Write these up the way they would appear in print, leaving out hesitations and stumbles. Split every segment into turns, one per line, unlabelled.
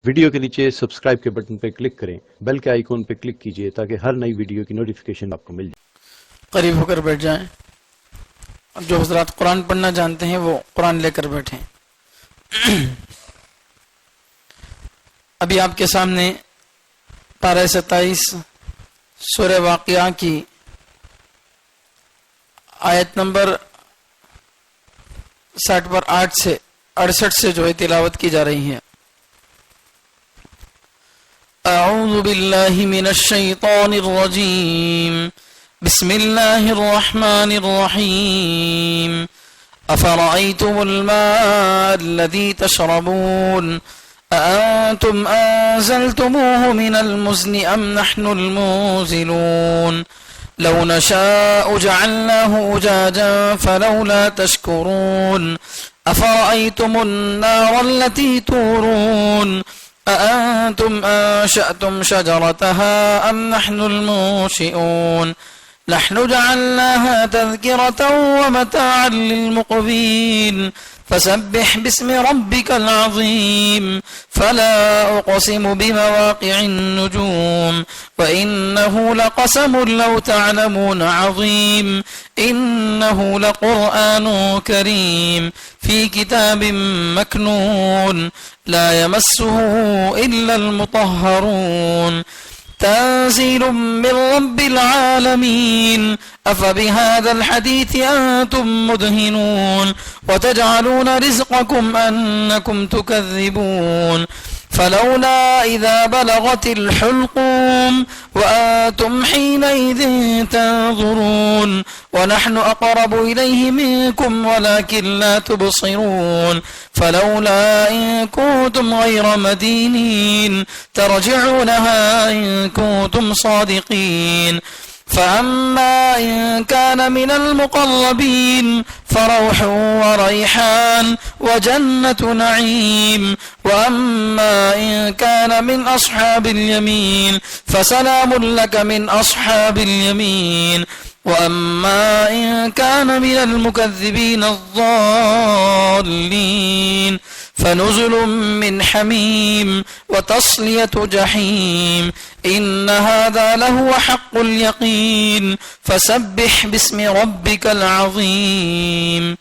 Video کے نیچے subscribe کے بٹن پہ کلک کریں، بیل کے آئیکن پہ کلک کیجئے تاکہ ہر نئی ویڈیو کی نوٹیفیکیشن آپ کو مل جائے۔
قریب ہو کر بیٹھ جائیں، جو حضرات قرآن پڑھنا جانتے ہیں وہ قرآن لے کر بیٹھیں۔ ابھی آپ کے سامنے پارہ 27 سورہ واقعہ کی آیت نمبر 60 پر 8 سے 68 سے جو ہے تلاوت کی جا رہی ہے۔ اعوذ باللہ من الشیطان الرجیم، بسم اللہ الرحمن الرحیم۔ افرأیتم الماء الذی تشربون أأنتم أنزلتموه من المزن أم نحن المنزلون لو نشاء جعلناه أجاجا فلولا تشكرون أفرأيتم النار التي تورون أأنتم أنشأتم شجرتها أم نحن المنشئون نحن جعلناها تذكرة ومتاعا للمقوين فسبح باسم ربك العظيم فلا أقسم بمواقع النجوم وإنه لقسم لو تعلمون عظيم إنه لقرآن كريم في كتاب مكنون لا يمسه إلا المطهرون تنزيل من رب العالمين أفبهذا الحديث أنتم مدهنون وتجعلون رزقكم أنكم تكذبون فلولا إذا بلغت الحلقوم وأنتم حينئذ تنظرون ونحن أقرب إليه منكم ولكن لا تبصرون فلولا إن كنتم غير مدينين ترجعونها إن كنتم صادقين فأما إن كان من المقربين فروح وريحان وجنة نعيم وأما إن كان من أصحاب اليمين فسلام لك من أصحاب اليمين وأما إن كان من المكذبين الضالين فنزل من حميم وتصلية جحيم إن هذا لهو حق اليقين فسبح باسم ربك العظيم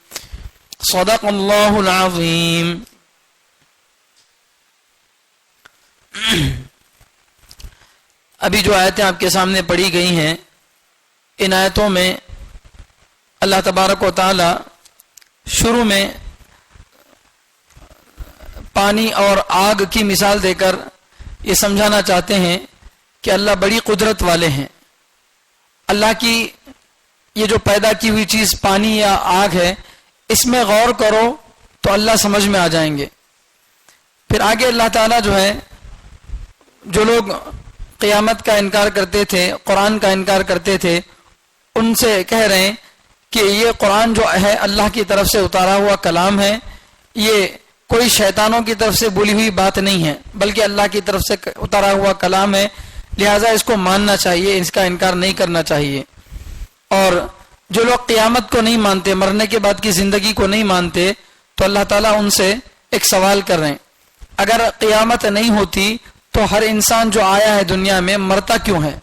صدق الله العظيم۔ ابھی جو آیتیں آپ کے سامنے پڑھی گئی ہیں، ان آیتوں میں اللہ تبارک و تعالی شروع میں پانی اور آگ کی مثال دے کر یہ سمجھانا چاہتے ہیں کہ اللہ بڑی قدرت والے ہیں۔ اللہ کی یہ جو پیدا کی ہوئی چیز پانی یا آگ ہے، اس میں غور کرو تو اللہ سمجھ میں آ جائیں گے۔ پھر آگے اللہ تعالیٰ جو ہے، جو لوگ قیامت کا انکار کرتے تھے، قرآن کا انکار کرتے تھے، ان سے کہہ رہے ہیں کہ یہ قرآن جو ہے اللہ کی طرف سے اتارا ہوا کلام ہے، یہ کوئی شیطانوں کی طرف سے بولی ہوئی بات نہیں ہے، بلکہ اللہ کی طرف سے اتارا ہوا کلام ہے، لہٰذا اس کو ماننا چاہیے، اس کا انکار نہیں کرنا چاہیے۔ اور جو لوگ قیامت کو نہیں مانتے، مرنے کے بعد کی زندگی کو نہیں مانتے، تو اللہ تعالیٰ ان سے ایک سوال کر رہے ہیں، اگر قیامت نہیں ہوتی تو ہر انسان جو آیا ہے دنیا میں مرتا کیوں ہے؟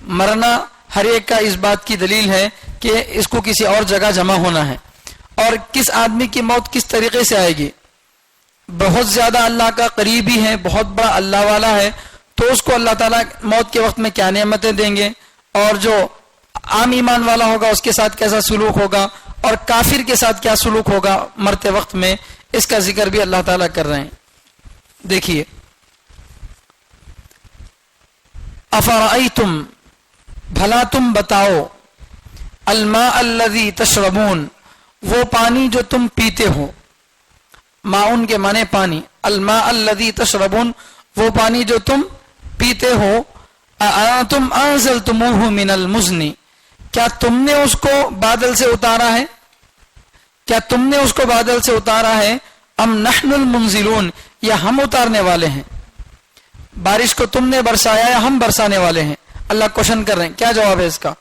مرنا ہر ایک کا اس بات کی دلیل ہے کہ اس کو کسی اور جگہ جمع ہونا ہے۔ اور کس آدمی کی موت کس طریقے سے آئے گی؟ بہت زیادہ اللہ کا قریبی ہے، بہت بڑا اللہ والا ہے، تو اس کو اللہ تعالیٰ موت کے وقت میں کیا نعمتیں دیں گے، اور جو عام ایمان والا ہوگا اس کے ساتھ کیسا سلوک ہوگا، اور کافر کے ساتھ کیا سلوک ہوگا مرتے وقت میں، اس کا ذکر بھی اللہ تعالیٰ کر رہے ہیں۔ دیکھیے، افرأیتم، بھلا تم بتاؤ، الماء الذی تشربون، وہ پانی جو تم پیتے ہو، ماؤن کے معنی پانی، الماء الذی تشربون، وہ پانی جو تم پیتے ہو، اانتم انزلتموہ من المزن، کیا تم نے اس کو بادل سے اتارا ہے؟ کیا تم نے اس کو بادل سے اتارا ہے؟ ام نحن المنزلون، یا ہم اتارنے والے ہیں؟ بارش کو تم نے برسایا یا ہم برسانے والے ہیں؟ اللہ کوشچن کر رہے ہیں، کیا جواب ہے اس کا؟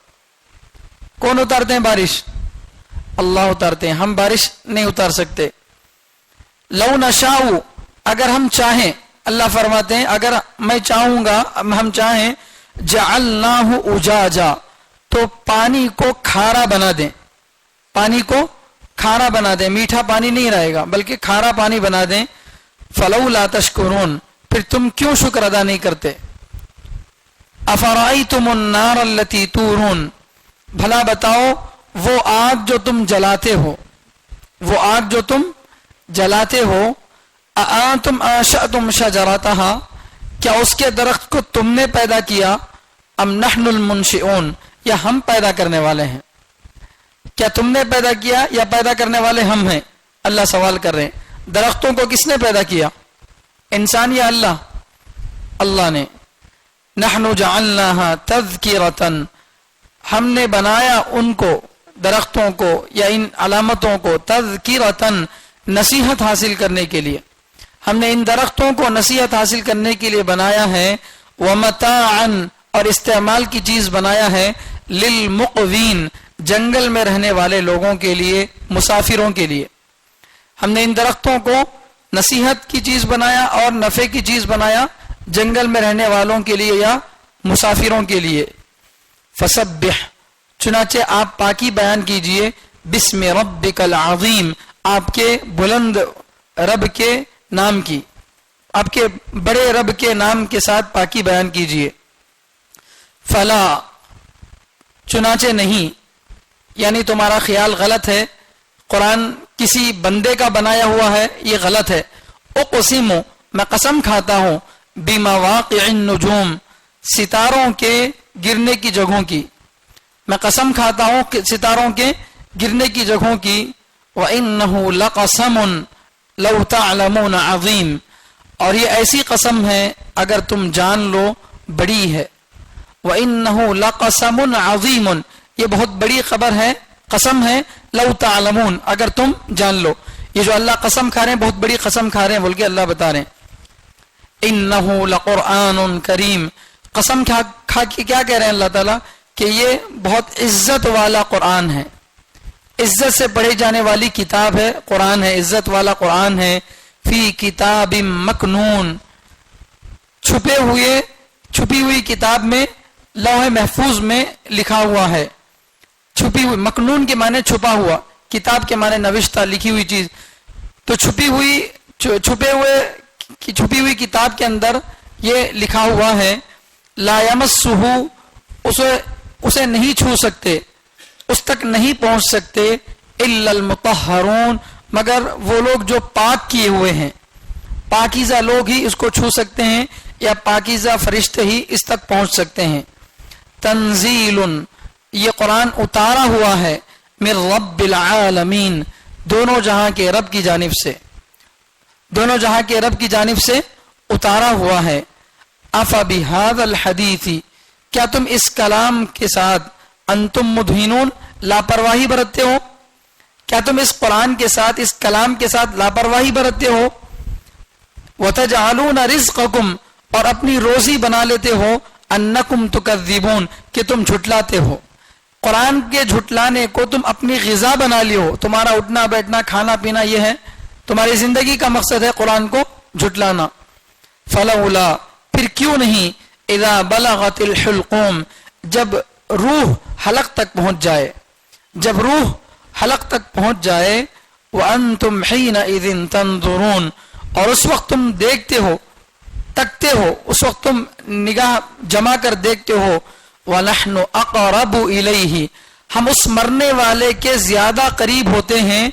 کون اتارتے ہیں بارش؟ اللہ اتارتے ہیں، ہم بارش نہیں اتار سکتے۔ لو نشاء، اگر ہم چاہیں، اللہ فرماتے ہیں اگر میں چاہوں گا، ہم چاہیں، جعلناہ اجاجا، تو پانی کو کھارا بنا دیں، پانی کو کھارا بنا دیں، میٹھا پانی نہیں رہے گا بلکہ کھارا پانی بنا دیں، فلولا تشکرون، پھر تم کیوں شکر ادا نہیں کرتے؟ افرائیتم النار التی تورون، بھلا بتاؤ وہ آگ جو تم جلاتے ہو، وہ آگ جو تم جلاتے ہو، اانتم انشأتم شجرتہا، کیا اس کے درخت کو تم نے پیدا کیا، ام نحن المنشئون، یا ہم پیدا کرنے والے ہیں؟ کیا تم نے پیدا کیا یا پیدا کرنے والے ہم ہیں؟ اللہ سوال کر رہے ہیں درختوں کو کس نے پیدا کیا، انسان یا اللہ؟ اللہ نے۔ نحن جعلناها تذکرۃ، ہم نے بنایا ان کو، درختوں کو یا ان علامتوں کو، تذکرۃ، نصیحت حاصل کرنے کے لیے، ہم نے ان درختوں کو نصیحت حاصل کرنے کے لیے بنایا ہے، ومتاعا، اور استعمال کی چیز بنایا ہے، للمقوین، جنگل میں رہنے والے لوگوں کے لیے، مسافروں کے لیے۔ ہم نے ان درختوں کو نصیحت کی چیز بنایا اور نفع کی چیز بنایا، جنگل میں رہنے والوں کے لیے یا مسافروں کے لیے۔ فسبح، چنانچہ آپ پاکی بیان کیجئے، بسم ربک العظیم، آپ کے بلند رب کے نام کی، آپ کے بڑے رب کے نام کے ساتھ پاکی بیان کیجئے۔ فلا، چنانچہ نہیں، یعنی تمہارا خیال غلط ہے، قرآن کسی بندے کا بنایا ہوا ہے، یہ غلط ہے۔ اقسم، میں قسم کھاتا ہوں، بمواقع النجوم، ستاروں کے گرنے کی جگہوں کی، میں قسم کھاتا ہوں کہ ستاروں کے گرنے کی جگہوں کی۔ وَإِنَّهُ لَقَسَمٌ لَوْ تَعْلَمُونَ عَظِيمٌ، اور یہ ایسی قسم ہے اگر تم جان لو بڑی ہے۔ وَإِنَّهُ لَقَسَمٌ عَظِيمٌ، یہ بہت بڑی خبر ہے، قسم ہے، لو تعلمون، اگر تم جان لو۔ یہ جو اللہ قسم کھا رہے ہیں، بہت بڑی قسم کھا رہے ہیں بول کے اللہ بتا رہے ہیں۔ انہ لقرآن کریم، قسم کھا کے کیا کہہ رہے ہیں اللہ تعالیٰ کہ یہ بہت عزت والا قرآن ہے، عزت سے پڑھی جانے والی کتاب ہے، قرآن ہے، عزت والا قرآن ہے۔ فی کتاب مکنون، چھپی ہوئی کتاب میں، لوح محفوظ میں لکھا ہوا ہے۔ چھپی ہوئی، مکنون کے معنی چھپا ہوا، کتاب کے معنی نوشتہ، لکھی ہوئی چیز، تو چھپی ہوئی کتاب کے اندر یہ لکھا ہوا ہے۔ لا یمسہ، اسے نہیں چھو سکتے، اس تک نہیں پہنچ سکتے، الا المطہرون، مگر وہ لوگ جو پاک کیے ہوئے ہیں، پاکیزہ لوگ ہی اس کو چھو سکتے ہیں، یا پاکیزہ فرشتے ہی اس تک پہنچ سکتے ہیں۔ تنزیل، یہ قرآن اتارا ہوا ہے، من رب العالمین، دونوں جہاں کے رب کی جانب سے، دونوں جہاں کے رب کی جانب سے اتارا ہوا ہے۔ افبہذا الحدیث، کیا تم اس کلام کے ساتھ، انتم مدہنون، لاپرواہی برتتے ہو؟ کیا تم اس قرآن کے ساتھ، اس کلام کے ساتھ لاپرواہی برتتے ہو؟ وتجعلون رزقکم، اور اپنی روزی بنا لیتے ہو، انکم تکذبون، کہ تم جھٹلاتے ہو۔ قرآن کے جھٹلانے کو تم اپنی غذا بنا لیے ہو، تمہارا اٹھنا بیٹھنا کھانا پینا یہ ہے، تمہاری زندگی کا مقصد ہے قرآن کو جھٹلانا۔ فلولا، پھر کیوں نہیں، اذا بلغت الحلقوم، جب روح حلق تک پہنچ جائے، جب روح حلق تک پہنچ جائے، وانتم حینئذ تنظرون، اور اس وقت تم دیکھتے ہو، تکتے ہو، اس وقت تم نگاہ جما کر دیکھتے ہو، وَنَحْنُ أَقْرَبُ إِلَيْهِ، ہم اس مرنے والے کے زیادہ قریب ہوتے ہیں،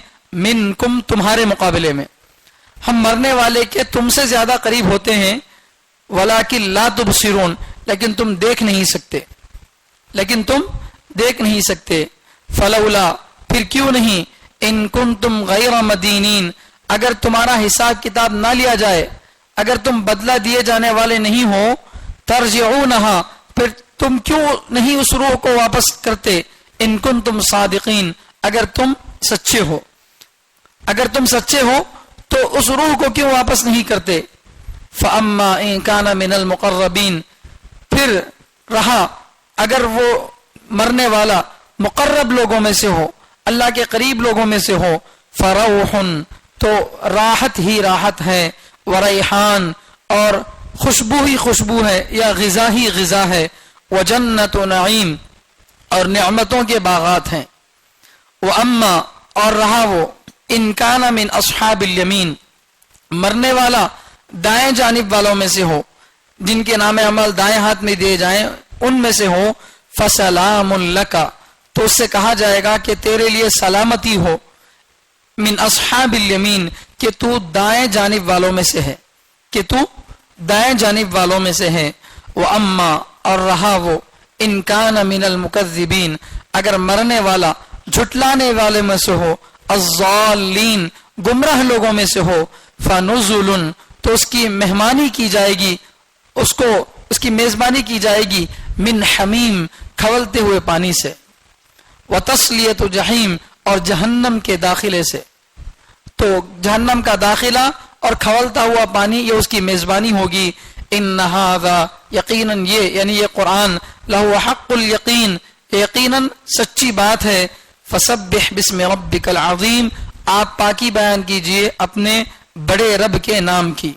منکم، تمہارے مقابلے میں، ہم مرنے والے کے تم سے زیادہ قریب ہوتے ہیں، وَلَكِنْ لَا تُبْصِرُونَ، لیکن تم دیکھ نہیں سکتے، لیکن تم دیکھ نہیں سکتے۔ فلولا، پھر کیوں نہیں، ان کنتم غیر مدینین، اگر تمہارا حساب کتاب نہ لیا جائے، اگر تم بدلہ دیے جانے والے نہیں ہو، ترجعونہا، پھر تم کیوں نہیں اس روح کو واپس کرتے، ان کنتم صادقین، اگر تم سچے ہو، اگر تم سچے ہو تو اس روح کو کیوں واپس نہیں کرتے۔ فاما ان کان من المقربین، پھر رہا اگر وہ مرنے والا مقرب لوگوں میں سے ہو، اللہ کے قریب لوگوں میں سے ہو، فروح، تو راحت ہی راحت ہے، وریحان، اور خوشبو ہی خوشبو ہے یا غذا ہی غذا ہے. وجنت و نعیم اور نعمتوں کے باغات ہیں. واما اور رہا وہ ان کان من اصحاب الیمین مرنے والا دائیں جانب والوں میں سے ہو جن کے نام عمل دائیں ہاتھ میں دیے جائیں ان میں سے ہو فسلام لک تو اس سے کہا جائے گا کہ تیرے لیے سلامتی ہو. من اصحاب الیمین کہ تو دائیں جانب والوں میں سے ہے کہ تو دائیں جانب والوں میں سے ہے. واما اور رہا وہ ان کان من المکذبین اگر مرنے والا جھٹلانے والے میں سے ہو الضالین گمراہ لوگوں میں سے ہو فنزل تو اس کی مہمانی کی جائے گی اس کی میزبانی کی جائے گی من حمیم کھولتے ہوئے پانی سے وتصلیت جہیم اور جہنم کے داخلے سے. تو جہنم کا داخلہ اور کھولتا ہوا پانی یہ اس کی میزبانی ہوگی. ان ھذا یقیناً یہ یعنی یہ قرآن لہو حق الیقین یقیناً سچی بات ہے. فسبح بسم ربک العظیم آپ پاکی بیان کیجئے اپنے بڑے رب کے نام کی.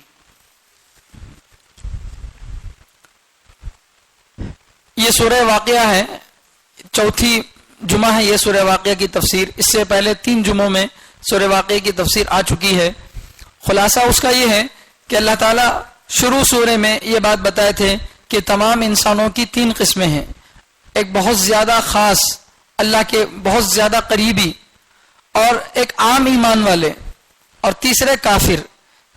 یہ سورہ واقعہ ہے, چوتھی جمعہ ہے یہ سورہ واقعہ کی تفسیر. اس سے پہلے 3 جمعوں میں سورہ واقعہ کی تفسیر آ چکی ہے. خلاصہ اس کا یہ ہے کہ اللہ تعالیٰ شروع سورہ میں یہ بات بتائے تھے کہ تمام انسانوں کی 3 قسمیں ہیں. ایک بہت زیادہ خاص اللہ کے بہت زیادہ قریبی اور ایک عام ایمان والے اور تیسرے کافر.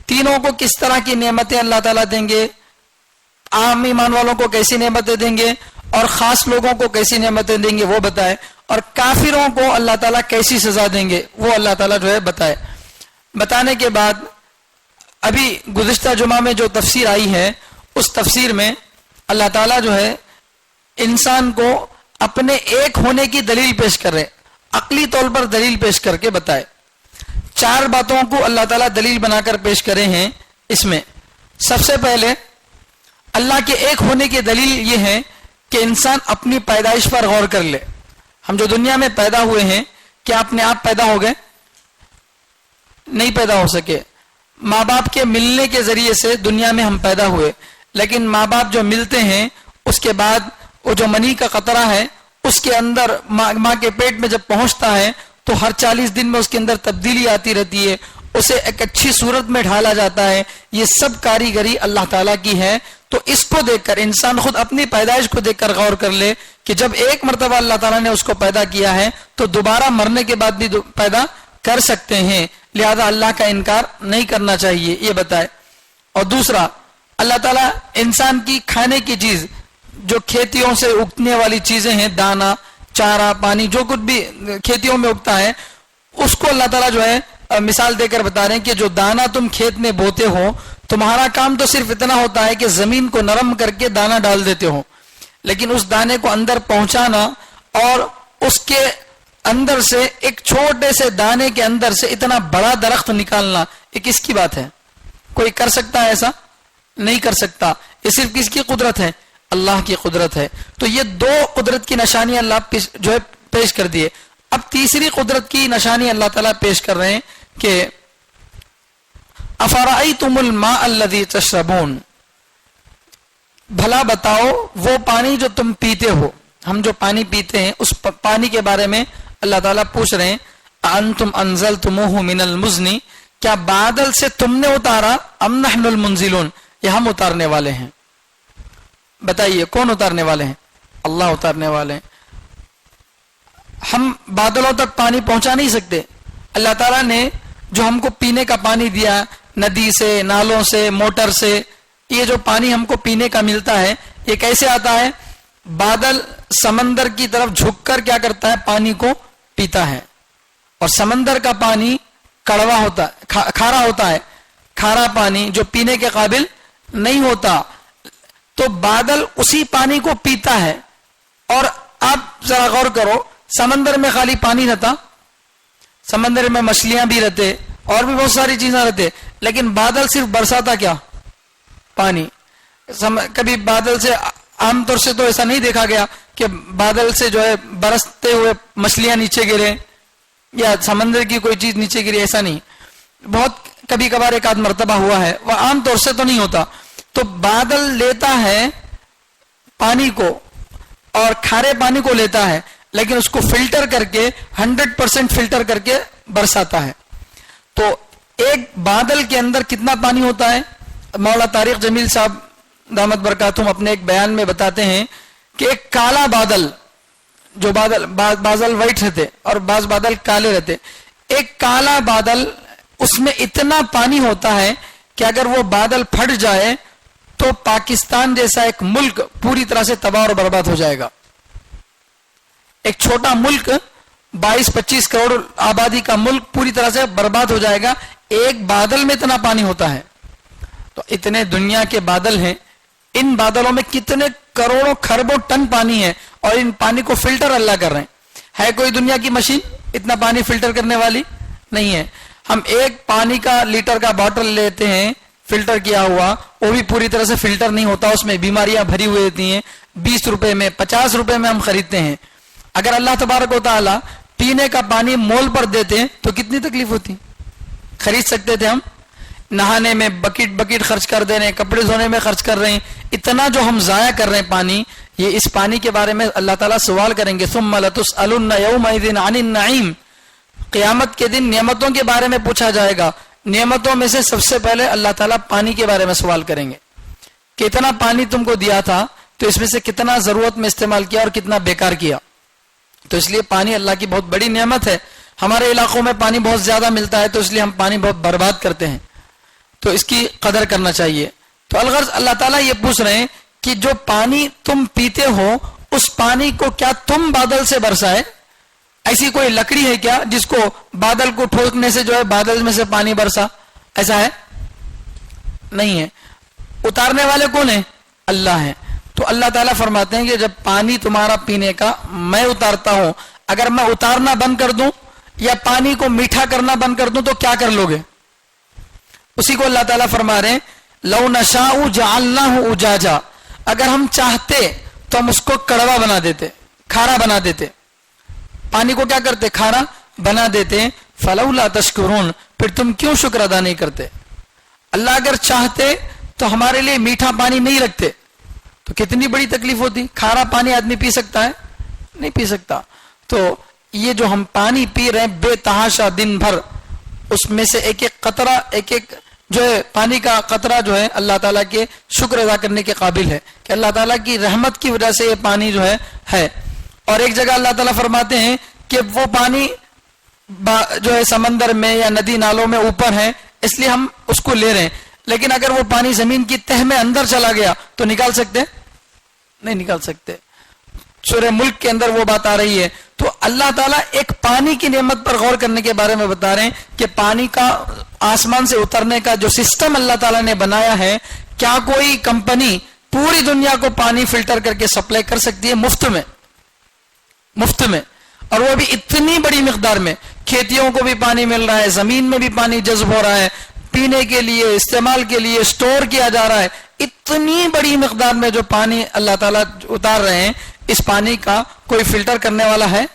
تینوں کو کس طرح کی نعمتیں اللہ تعالیٰ دیں گے, عام ایمان والوں کو کیسی نعمتیں دیں گے اور خاص لوگوں کو کیسی نعمتیں دیں گے وہ بتائے, اور کافروں کو اللہ تعالیٰ کیسی سزا دیں گے وہ اللہ تعالیٰ جو ہے بتائے. بتانے کے بعد ابھی گزشتہ جمعہ میں جو تفسیر آئی ہے اس تفسیر میں اللہ تعالیٰ جو ہے انسان کو اپنے ایک ہونے کی دلیل پیش کر رہے, عقلی طور پر دلیل پیش کر کے بتائے. 4 باتوں کو اللہ تعالیٰ دلیل بنا کر پیش کرے ہیں. اس میں سب سے پہلے اللہ کے ایک ہونے کی دلیل یہ ہے کہ انسان اپنی پیدائش پر غور کر لے. ہم جو دنیا میں پیدا ہوئے ہیں کیا اپنے آپ پیدا ہو گئے؟ نہیں پیدا ہو سکے. ماں باپ کے ملنے کے ذریعے سے دنیا میں ہم پیدا ہوئے, لیکن ماں باپ جو ملتے ہیں اس کے بعد وہ جو منی کا قطرہ ہے اس کے اندر ماں کے پیٹ میں جب پہنچتا ہے تو ہر 40 دن میں اس کے اندر تبدیلی آتی رہتی ہے, اسے ایک اچھی صورت میں ڈھالا جاتا ہے. یہ سب کاریگری اللہ تعالیٰ کی ہے. تو اس کو دیکھ کر انسان خود اپنی پیدائش کو دیکھ کر غور کر لے کہ جب ایک مرتبہ اللہ تعالیٰ نے اس کو پیدا کیا ہے تو دوبارہ مرنے کے بعد بھی پیدا کر سکتے ہیں, لہذا اللہ کا انکار نہیں کرنا چاہیے, یہ بتائے. اور دوسرا اللہ تعالیٰ انسان کی کھانے کی چیز جو کھیتیوں سے اگنے والی چیزیں ہیں, دانا چارہ پانی جو کچھ بھی کھیتیوں میں اگتا ہے اس کو اللہ تعالیٰ جو ہے مثال دے کر بتا رہے ہیں کہ جو دانا تم کھیت میں بوتے ہو تمہارا کام تو صرف اتنا ہوتا ہے کہ زمین کو نرم کر کے دانا ڈال دیتے ہو, لیکن اس دانے کو اندر پہنچانا اور اس کے اندر سے ایک چھوٹے سے دانے کے اندر سے اتنا بڑا درخت نکالنا یہ کس کی بات ہے؟ کوئی کر سکتا ہے ایسا؟ نہیں کر سکتا. یہ صرف کس کی قدرت ہے؟ اللہ کی قدرت ہے. تو یہ 2 قدرت کی نشانیاں اللہ جو ہے پیش کر دیے. اب تیسری قدرت کی نشانی اللہ تعالیٰ پیش کر رہے ہیں کہ افرأیتم الماء الذی تشربون, بھلا بتاؤ وہ پانی جو تم پیتے ہو. ہم جو پانی پیتے ہیں اس پانی کے بارے میں اللہ تعالیٰ پوچھ رہے ہیں انتم انزلتموہ من المزن, کیا بادل سے تم نے اتارا ام نحن المنزلون, یا ہم اتارنے والے ہیں؟ بتائیے کون اتارنے والے ہیں؟ اللہ اتارنے والے ہیں. ہم بادلوں تک پانی پہنچا نہیں سکتے. اللہ تعالیٰ نے جو ہم کو پینے کا پانی دیا ندی سے, نالوں سے, موٹر سے, یہ جو پانی ہم کو پینے کا ملتا ہے یہ کیسے آتا ہے؟ بادل سمندر کی طرف جھک کر کیا کرتا ہے؟ پانی کو پیتا ہے. اور سمندر کا پانی کڑوا ہوتا ہے, کھارا ہوتا ہے. کھارا پانی جو پینے کے قابل نہیں ہوتا, تو بادل اسی پانی کو پیتا ہے. اور آپ ذرا غور کرو, سمندر میں خالی پانی رہتا, سمندر میں مچھلیاں بھی رہتے اور بھی بہت ساری چیزیں رہتے, لیکن بادل صرف برساتا کیا؟ پانی. کبھی بادل سے عام طور سے تو ایسا نہیں دیکھا گیا کہ بادل سے جو ہے برستے ہوئے مچھلیاں نیچے گرے یا سمندر کی کوئی چیز نیچے گری, ایسا نہیں. بہت کبھی کبھار ایک آدھ مرتبہ ہوا ہے, وہ عام طور سے تو نہیں ہوتا. تو بادل لیتا ہے پانی کو اور کھارے پانی کو لیتا ہے، لیکن اس کو فلٹر کر کے 100% فلٹر کر کے برساتا ہے. تو ایک بادل کے اندر کتنا پانی ہوتا ہے؟ مولا طارق جمیل صاحب دامت برکاتہم اپنے ایک بیان میں بتاتے ہیں کہ ایک کالا بادل، جو بادل وائٹ رہتے اور بعض بادل کالے رہتے، ایک کالا بادل اس میں اتنا پانی ہوتا ہے کہ اگر وہ بادل پھٹ جائے تو پاکستان جیسا ایک ملک پوری طرح سے تباہ اور برباد ہو جائے گا. ایک چھوٹا ملک 22-25 کروڑ آبادی کا ملک پوری طرح سے برباد ہو جائے گا. ایک بادل میں اتنا پانی ہوتا ہے. تو اتنے دنیا کے بادل ہیں، ان بادلوں میں کتنے کروڑوں خربوں ٹن پانی ہے، اور ان پانی کو فلٹر اللہ کر رہے ہیں. ہے کوئی دنیا کی مشین اتنا پانی فلٹر کرنے والی؟ نہیں ہے. ہم ایک پانی کا لیٹر کا باٹل لیتے ہیں فلٹر کیا ہوا، وہ بھی پوری طرح سے فلٹر نہیں ہوتا، اس میں بیماریاں بھری ہوئی ہوتی ہیں. 20 روپے میں 50 روپے میں ہم خریدتے ہیں. اگر اللہ تبارک و تعالی پینے کا پانی مول پر دیتے تو کتنی تکلیف ہوتی؟ خرید سکتے تھے ہم. نہانے میں بکیٹ خرچ کر دے رہے ہیں، کپڑے دھونے میں خرچ کر رہے ہیں. اتنا جو ہم ضائع کر رہے ہیں پانی، یہ اس پانی کے بارے میں اللہ تعالیٰ سوال کریں گے. ثم لتسألن یومئذ عن النعیم. قیامت کے دن نعمتوں کے بارے میں پوچھا جائے گا. نعمتوں میں سے سب سے پہلے اللہ تعالیٰ پانی کے بارے میں سوال کریں گے کہ اتنا پانی تم کو دیا تھا تو اس میں سے کتنا ضرورت میں استعمال کیا اور کتنا بیکار کیا. تو اس لیے پانی اللہ کی بہت بڑی نعمت ہے. ہمارے علاقوں میں پانی بہت زیادہ ملتا ہے تو اس لیے ہم پانی بہت برباد کرتے ہیں. تو اس کی قدر کرنا چاہیے. تو الغرض اللہ تعالیٰ یہ پوچھ رہے ہیں کہ جو پانی تم پیتے ہو اس پانی کو کیا تم بادل سے برسائے؟ ایسی کوئی لکڑی ہے کیا جس کو بادل کو ٹھوکنے سے جو ہے بادل میں سے پانی برسا؟ ایسا ہے؟ نہیں ہے. اتارنے والے کون ہیں؟ اللہ ہیں. تو اللہ تعالیٰ فرماتے ہیں کہ جب پانی تمہارا پینے کا میں اتارتا ہوں، اگر میں اتارنا بند کر دوں یا پانی کو میٹھا کرنا بند کر دوں تو کیا کر لو گے؟ اسی کو اللہ تعالیٰ فرما رہے ہیں لو نشاء جعلناہ اجاجا. اگر ہم چاہتے تو ہم اس کو کڑوا بنا دیتے، کھارا بنا دیتے. پانی کو کیا کرتے؟ کھارا بنا دیتے. فلولا تشکرون. پھر تم کیوں شکر ادا نہیں کرتے؟ اللہ اگر چاہتے تو ہمارے لیے میٹھا پانی نہیں رکھتے تو کتنی بڑی تکلیف ہوتی. کھارا پانی آدمی پی سکتا ہے؟ نہیں پی سکتا. تو یہ جو ہم پانی پی رہے ہیں بے تحاشا دن بھر، اس میں سے ایک ایک قطرہ، ایک ایک جو ہے پانی کا قطرہ جو ہے اللہ تعالیٰ کے شکر ادا کرنے کے قابل ہے کہ اللہ تعالیٰ کی رحمت کی وجہ سے یہ پانی جو ہے. اور ایک جگہ اللہ تعالیٰ فرماتے ہیں کہ وہ پانی جو ہے سمندر میں یا ندی نالوں میں اوپر ہے اس لیے ہم اس کو لے رہے ہیں، لیکن اگر وہ پانی زمین کی تہ میں اندر چلا گیا تو نکال سکتے؟ نہیں نکال سکتے. سورہ ملک کے اندر وہ بات آ رہی ہے. تو اللہ تعالیٰ ایک پانی کی نعمت پر غور کرنے کے بارے میں بتا رہے ہیں کہ پانی کا آسمان سے اترنے کا جو سسٹم اللہ تعالیٰ نے بنایا ہے، کیا کوئی کمپنی پوری دنیا کو پانی فلٹر کر کے سپلائی کر سکتی ہے مفت میں؟ مفت میں، اور وہ بھی اتنی بڑی مقدار میں. کھیتیوں کو بھی پانی مل رہا ہے، زمین میں بھی پانی جذب ہو رہا ہے، پینے کے لیے، استعمال کے لیے سٹور کیا جا رہا ہے. اتنی بڑی مقدار میں جو پانی اللہ تعالیٰ اتار رہے ہیں، اس پانی کا کوئی فلٹر کرنے والا ہے؟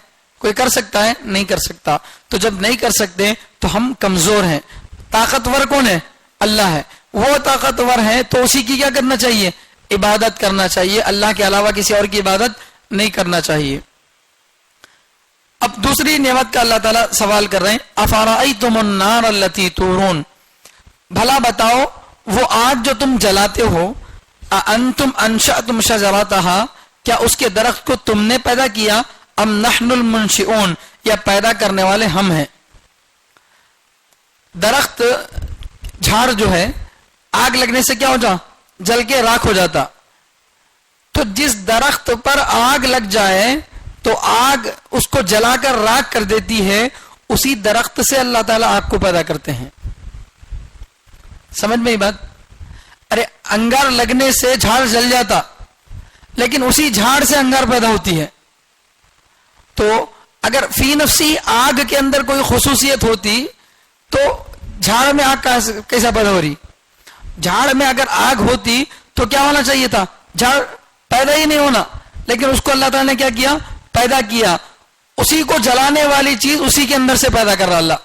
کوئی کر سکتا ہے؟ نہیں کر سکتا. تو جب نہیں کر سکتے تو ہم کمزور ہیں. طاقتور کون ہے؟ اللہ ہے. وہ طاقتور ہے تو اسی کی کیا کرنا چاہیے؟ عبادت کرنا چاہیے. اللہ کے علاوہ کسی اور کی عبادت نہیں کرنا چاہیے. اب دوسری نعمت کا اللہ تعالیٰ سوال کر رہے ہیں افرأیتم النار التی تورون. بھلا بتاؤ وہ آگ جو تم جلاتے ہو، اانتم انشأتم شجرتها، کیا اس کے درخت کو تم نے پیدا کیا؟ ام نحن المنشئون، یا پیدا کرنے والے ہم ہیں. درخت جھاڑ جو ہے آگ لگنے سے کیا ہو جا؟ جل کے راکھ ہو جاتا. تو جس درخت پر آگ لگ جائے تو آگ اس کو جلا کر راکھ کر دیتی ہے، اسی درخت سے اللہ تعالیٰ آگ کو پیدا کرتے ہیں. سمجھ میں ہی بات؟ ارے انگار لگنے سے جھاڑ جل جاتا، لیکن اسی جھاڑ سے انگار پیدا ہوتی ہے. تو اگر فی نفسی آگ کے اندر کوئی خصوصیت ہوتی تو جھاڑ میں آگ کیسا پیدا ہو رہی؟ جھاڑ میں اگر آگ ہوتی تو کیا ہونا چاہیے تھا؟ جھاڑ پیدا ہی نہیں ہونا، لیکن اس کو اللہ تعالیٰ نے کیا کیا؟ پیدا کیا. اسی کو جلانے والی چیز اسی کے اندر سے پیدا کر رہا اللہ.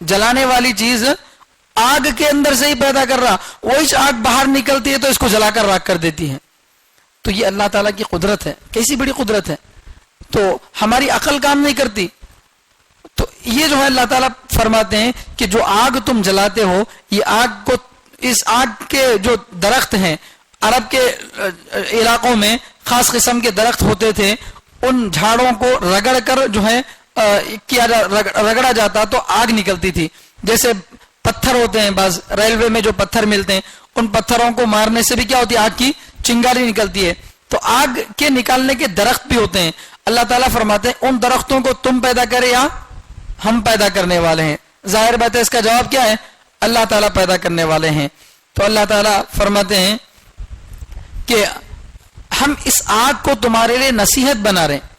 جلانے والی چیز آگ کے اندر سے ہی پیدا کر رہا, وہی آگ باہر نکلتی ہے تو اس کو جلا کر راکھ کر دیتی ہے. تو یہ اللہ تعالیٰ کی قدرت ہے, کیسی بڑی قدرت ہے. تو ہماری عقل کام نہیں کرتی. تو یہ جو ہے اللہ تعالیٰ فرماتے ہیں کہ جو آگ تم جلاتے ہو, یہ آگ کو, اس آگ کے جو درخت ہیں عرب کے علاقوں میں خاص قسم کے درخت ہوتے تھے, ان جھاڑوں کو رگڑ کر جو ہے رگڑا جاتا تو آگ نکلتی تھی. جیسے پتھر ہوتے ہیں, بعض ریلوے میں جو پتھر ملتے ہیں, ان پتھروں کو مارنے سے بھی کیا ہوتی ہے, آگ کی چنگاری نکلتی ہے. تو آگ کے نکالنے کے درخت بھی ہوتے ہیں. اللہ تعالیٰ فرماتے ہیں ان درختوں کو تم پیدا کرے یا ہم پیدا کرنے والے ہیں. ظاہر بات ہے اس کا جواب کیا ہے, اللہ تعالیٰ پیدا کرنے والے ہیں. تو اللہ تعالیٰ فرماتے ہیں کہ ہم اس آگ کو تمہارے لیے نصیحت بنا رہے ہیں.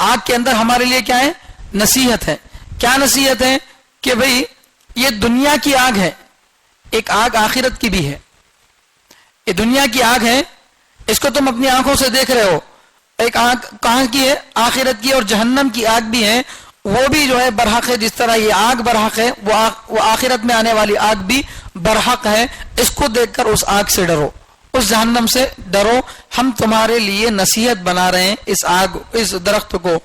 آگ کے اندر ہمارے لیے کیا ہے, نصیحت ہے. کیا نصیحت ہے کہ بھئی یہ دنیا کی آگ ہے, ایک آگ آخرت کی بھی ہے. یہ دنیا کی آگ ہے, اس کو تم اپنی آنکھوں سے دیکھ رہے ہو. ایک آگ کہاں کی ہے, آخرت کی, اور جہنم کی آگ بھی ہے, وہ بھی جو ہے برحق ہے. جس طرح یہ آگ برحق ہے, وہ آخرت میں آنے والی آگ بھی برحق ہے. اس کو دیکھ کر اس آگ سے ڈرو, اس جہنم سے ڈرو. ہم تمہارے لیے نصیحت بنا رہے ہیں اس آگ, اس درخت کو.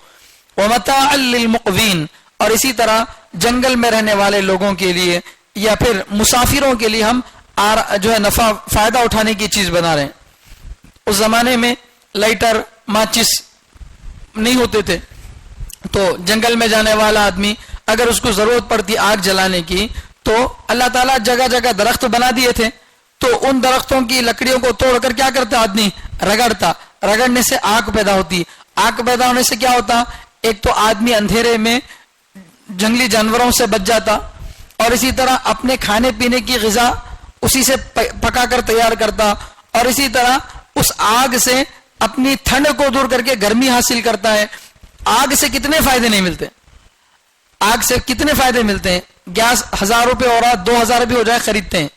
وَمَتَاعًا لِّلْمُقْوِينَ, اور اسی طرح جنگل میں رہنے والے لوگوں کے لیے یا پھر مسافروں کے لیے ہم جو ہے نفع فائدہ اٹھانے کی چیز بنا رہے ہیں. اس زمانے میں لائٹر ماچس نہیں ہوتے تھے, تو جنگل میں جانے والا آدمی اگر اس کو ضرورت پڑتی آگ جلانے کی تو اللہ تعالیٰ جگہ جگہ درخت بنا دیے تھے. تو ان درختوں کی لکڑیوں کو توڑ کر کیا کرتا آدمی, رگڑتا. رگڑنے سے آگ پیدا ہوتی. آگ پیدا ہونے سے کیا ہوتا, ایک تو آدمی اندھیرے میں جنگلی جانوروں سے بچ جاتا, اور اسی طرح اپنے کھانے پینے کی غذا اسی سے پکا کر تیار کرتا, اور اسی طرح اس آگ سے اپنی ٹھنڈ کو دور کر کے گرمی حاصل کرتا ہے. آگ سے کتنے فائدے نہیں ملتے, آگ سے کتنے فائدے ملتے ہیں. گیس 1000 روپے ہو رہا, 2000 بھی ہو جائے خریدتے ہیں,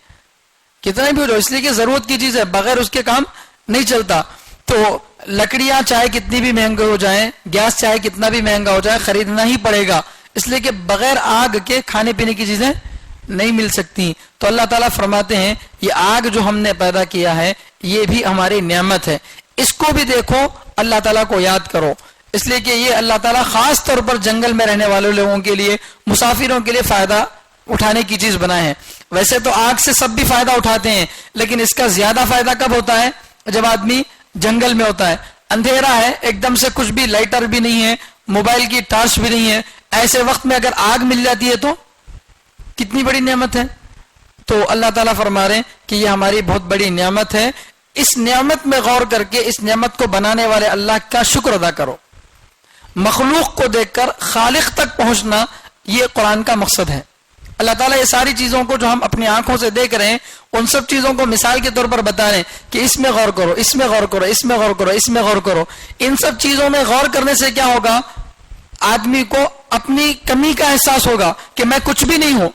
کتنے بھی ہو جائے, اس لیے کہ ضرورت کی چیز ہے, بغیر اس کے کام نہیں چلتا. تو لکڑیاں چاہے کتنی بھی مہنگے ہو جائیں, گیس چاہے کتنا بھی مہنگا ہو جائے, خریدنا ہی پڑے گا, اس لیے کہ بغیر آگ کے کھانے پینے کی چیزیں نہیں مل سکتی. تو اللہ تعالیٰ فرماتے ہیں یہ آگ جو ہم نے پیدا کیا ہے یہ بھی ہماری نعمت ہے, اس کو بھی دیکھو, اللہ تعالیٰ کو یاد کرو. اس لیے کہ یہ اللہ تعالیٰ خاص طور پر جنگل میں رہنے والے لوگوں کے لیے, مسافروں کے لیے فائدہ اٹھانے کی چیز بنائے ہیں. ویسے تو آگ سے سب بھی فائدہ اٹھاتے ہیں, لیکن اس کا زیادہ فائدہ کب ہوتا ہے, جب آدمی جنگل میں ہوتا ہے, اندھیرا ہے, ایک دم سے کچھ بھی, لائٹر بھی نہیں ہے, موبائل کی ٹارچ بھی نہیں ہے. ایسے وقت میں اگر آگ مل جاتی ہے تو کتنی بڑی نعمت ہے. تو اللہ تعالیٰ فرما رہے ہیں کہ یہ ہماری بہت بڑی نعمت ہے. اس نعمت میں غور کر کے اس نعمت کو بنانے والے اللہ کا شکر ادا کرو. مخلوق کو دیکھ کر خالق تک پہنچنا یہ قرآن کا مقصد ہے. اللہ تعالیٰ یہ ساری چیزوں کو جو ہم اپنی آنکھوں سے دیکھ رہے ہیں ان سب چیزوں کو مثال کے طور پر بتا رہے ہیں کہ اس میں غور کرو, اس میں غور کرو, اس میں غور کرو, اس میں غور کرو. ان سب چیزوں میں غور کرنے سے کیا ہوگا, آدمی کو اپنی کمی کا احساس ہوگا کہ میں کچھ بھی نہیں ہوں,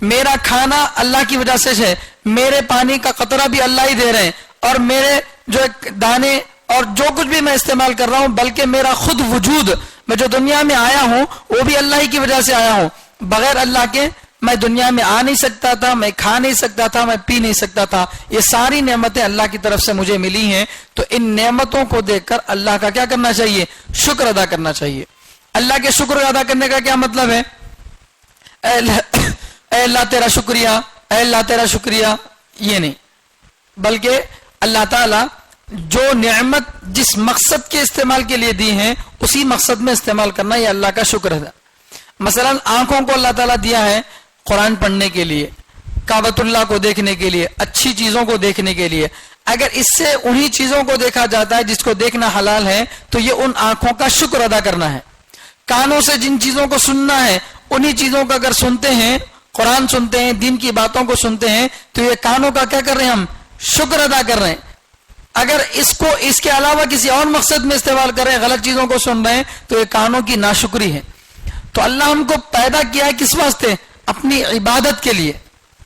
میرا کھانا اللہ کی وجہ سے ہے, میرے پانی کا قطرہ بھی اللہ ہی دے رہے ہیں, اور میرے جو دانے اور جو کچھ بھی میں استعمال کر رہا ہوں, بلکہ میرا خود وجود, میں جو دنیا میں آیا ہوں وہ بھی اللہ ہی کی وجہ سے آیا ہوں. بغیر اللہ کے میں دنیا میں آ نہیں سکتا تھا, میں کھا نہیں سکتا تھا, میں پی نہیں سکتا تھا. یہ ساری نعمتیں اللہ کی طرف سے مجھے ملی ہیں. تو ان نعمتوں کو دیکھ کر اللہ کا کیا کرنا چاہیے, شکر ادا کرنا چاہیے. اللہ کے شکر ادا کرنے کا کیا مطلب ہے, اے اللہ تیرا شکریہ, اے اللہ تیرا شکریہ, یہ نہیں, بلکہ اللہ تعالیٰ جو نعمت جس مقصد کے استعمال کے لیے دی ہیں اسی مقصد میں استعمال کرنا, یہ اللہ کا شکر ہے. مثلا آنکھوں کو اللہ تعالیٰ دیا ہے قرآن پڑھنے کے لیے, کعبۃ اللہ کو دیکھنے کے لیے, اچھی چیزوں کو دیکھنے کے لیے. اگر اس سے انہی چیزوں کو دیکھا جاتا ہے جس کو دیکھنا حلال ہے تو یہ ان آنکھوں کا شکر ادا کرنا ہے. کانوں سے جن چیزوں کو سننا ہے انہی چیزوں کو اگر سنتے ہیں, قرآن سنتے ہیں, دین کی باتوں کو سنتے ہیں, تو یہ کانوں کا کیا کر رہے ہیں, ہم شکر ادا کر رہے ہیں. اگر اس کو اس کے علاوہ کسی اور مقصد میں استعمال کر رہے ہیں, غلط چیزوں کو سن رہے ہیں, تو یہ کانوں کی ناشکری ہے. تو اللہ ہم کو پیدا کیا ہے کس واسطے, اپنی عبادت کے لیے,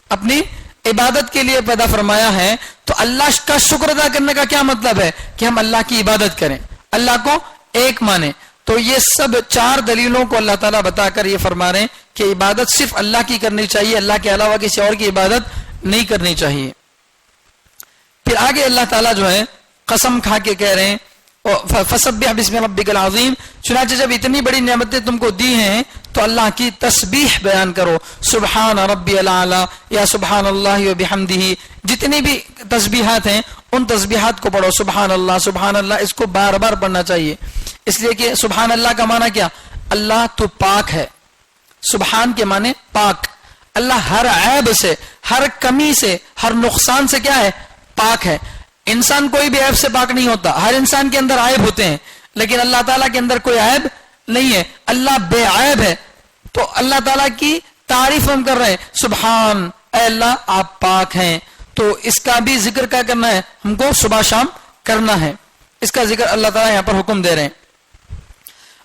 اپنی عبادت کے لیے پیدا فرمایا ہے. تو اللہ کا شکر ادا کرنے کا کیا مطلب ہے کہ ہم اللہ کی عبادت کریں, اللہ کو ایک مانیں, تو یہ سب 4 دلیلوں کو اللہ تعالیٰ بتا کر یہ فرما رہے ہیں کہ عبادت صرف اللہ کی کرنی چاہیے, اللہ کے علاوہ کسی اور کی عبادت نہیں کرنی چاہیے. پھر آگے اللہ تعالیٰ جو ہے قسم کھا کے کہہ رہے ہیں فسبح بسم ربک العظیم, چنانچہ جب اتنی بڑی نعمتیں تم کو دی ہیں تو اللہ کی تسبیح بیان کرو, سبحان ربی الاعلی یا سبحان اللہ وبحمدہ, جتنی بھی تسبیحات ہیں ان تسبیحات کو پڑھو, سبحان اللہ, اس کو بار بار پڑھنا چاہیے, اس لیے کہ سبحان اللہ کا معنی کیا, اللہ تو پاک ہے. سبحان کے معنی پاک, اللہ ہر عیب سے, ہر کمی سے, ہر نقصان سے کیا ہے, پاک ہے. انسان کوئی بھی عیب سے پاک نہیں ہوتا, ہر انسان کے اندر عیب ہوتے ہیں, لیکن اللہ تعالیٰ کے اندر کوئی عیب نہیں ہے, اللہ بے عیب ہے. تو اللہ تعالیٰ کی تعریف ہم کر رہے ہیں, سبحان, اے اللہ آپ پاک ہیں. تو اس کا بھی ذکر کیا کرنا ہے, ہم کو صبح شام کرنا ہے, اس کا ذکر اللہ تعالیٰ یہاں پر حکم دے رہے ہیں.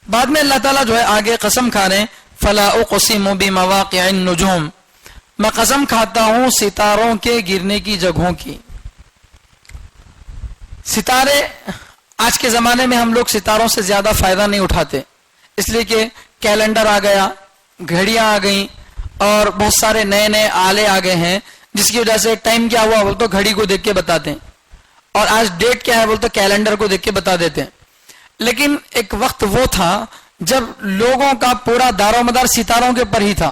بعد میں اللہ تعالیٰ جو ہے آگے قسم کھا رہے ہیں, فلا اقسم بمواقع النجوم, میں قسم کھاتا ہوں ستاروں کے گرنے کی جگہوں کی. ستارے آج کے زمانے میں ہم لوگ ستاروں سے زیادہ فائدہ نہیں اٹھاتے, اس لیے کہ کیلنڈر آ گیا, گھڑیاں آ گئیں اور بہت سارے نئے نئے آلے آ گئے ہیں, جس کی وجہ سے ٹائم کیا ہوا بول تو گھڑی کو دیکھ کے بتاتے ہیں, اور آج ڈیٹ کیا ہے بول تو کیلنڈر کو دیکھ کے بتا دیتے ہیں. لیکن ایک وقت وہ تھا جب لوگوں کا پورا دار و مدار ستاروں کے اوپر ہی تھا.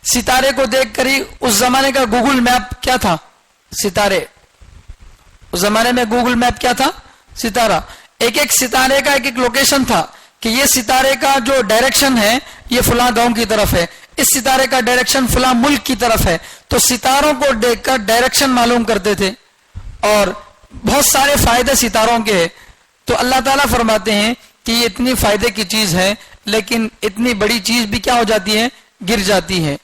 ستارے کو دیکھ کر ہی اس زمانے کا گوگل میپ کیا تھا, ستارے. اس زمانے میں گوگل میپ کیا تھا, ستارہ. ایک ایک ستارے کا ایک ایک لوکیشن تھا کہ یہ ستارے کا جو ڈائریکشن ہے یہ فلاں گاؤں کی طرف ہے, اس ستارے کا ڈائریکشن فلاں ملک کی طرف ہے. تو ستاروں کو دیکھ کر ڈائریکشن معلوم کرتے تھے, اور بہت سارے فائدے ستاروں کے ہیں. تو اللہ تعالیٰ فرماتے ہیں کہ یہ اتنی فائدے کی چیز ہے, لیکن اتنی بڑی چیز بھی کیا ہو جاتی ہے, گر جاتی ہے.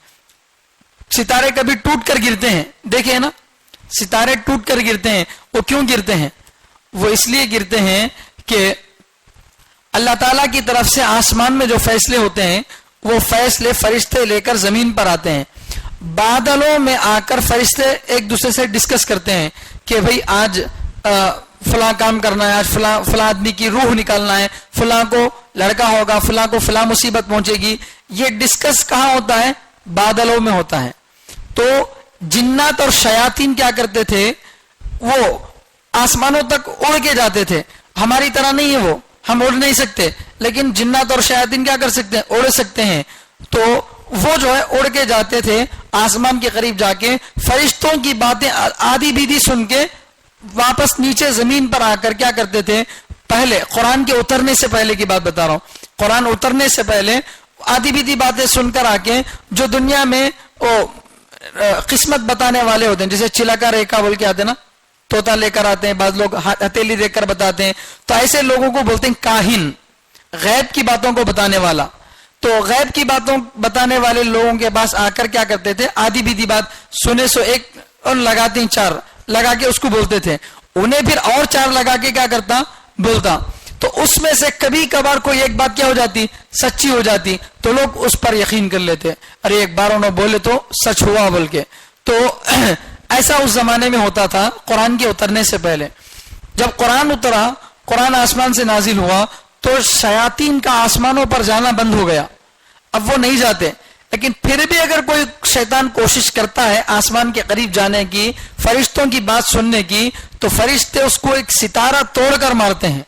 ستارے کبھی ٹوٹ کر گرتے ہیں, دیکھیں نا, ستارے ٹوٹ کر گرتے ہیں. وہ کیوں گرتے ہیں, وہ اس لیے گرتے ہیں کہ اللہ تعالیٰ کی طرف سے آسمان میں جو فیصلے ہوتے ہیں وہ فیصلے فرشتے لے کر زمین پر آتے ہیں. بادلوں میں آ کر فرشتے ایک دوسرے سے ڈسکس کرتے ہیں کہ بھئی آج فلاں کام کرنا ہے, آج فلاں آدمی کی روح نکالنا ہے, فلاں کو لڑکا ہوگا, فلاں کو فلاں مصیبت پہنچے گی. یہ ڈسکس کہاں ہوتا ہے, بادلوں میں ہوتا ہے. تو جنات اور شیاطین کیا کرتے تھے, وہ آسمانوں تک اڑ کے جاتے تھے. ہماری طرح نہیں ہے وہ, ہم اڑ نہیں سکتے, لیکن جنات اور شیاطین کیا کر سکتے ہیں, اڑ سکتے ہیں. تو وہ جو ہے اڑ کے جاتے تھے آسمان کے قریب جا کے, فرشتوں کی باتیں آدھی بیدھی سن کے واپس نیچے زمین پر آ کر کیا کرتے تھے, پہلے قرآن کے اترنے سے پہلے کی بات بتا رہا ہوں, قرآن اترنے سے پہلے آدھی بیدھی باتیں سن کر آ کے جو دنیا میں وہ قسمت بتانے والے ہوتے ہیں, جیسے چلکا ریکا بول کے آتے ہیں نا, طوطا لے کر آتے ہیں, بعض لوگ ہتھیلی دیکھ کر بتاتے ہیں, تو ایسے لوگوں کو بولتے ہیں کاہن, غیب کی باتوں کو بتانے والا. تو غیب کی باتوں بتانے والے لوگوں کے پاس آ کر کیا کرتے تھے, آدھی بیدھی بات سنے سو ایک اور لگاتے ہیں 4 لگا کے اس کو بولتے تھے, انہیں پھر اور 4 لگا کے کیا کرتا, بولتا. تو اس میں سے کبھی کبھار کوئی ایک بات کیا ہو جاتی, سچی ہو جاتی, تو لوگ اس پر یقین کر لیتے, ارے ایک بار انہوں بولے تو سچ ہوا بول کے. تو ایسا اس زمانے میں ہوتا تھا قرآن کے اترنے سے پہلے. جب قرآن اترا, قرآن آسمان سے نازل ہوا, تو شیاطین کا آسمانوں پر جانا بند ہو گیا. اب وہ نہیں جاتے, لیکن پھر بھی اگر کوئی شیطان کوشش کرتا ہے آسمان کے قریب جانے کی, فرشتوں کی بات سننے کی, تو فرشتے اس کو ایک ستارہ توڑ کر مارتے ہیں,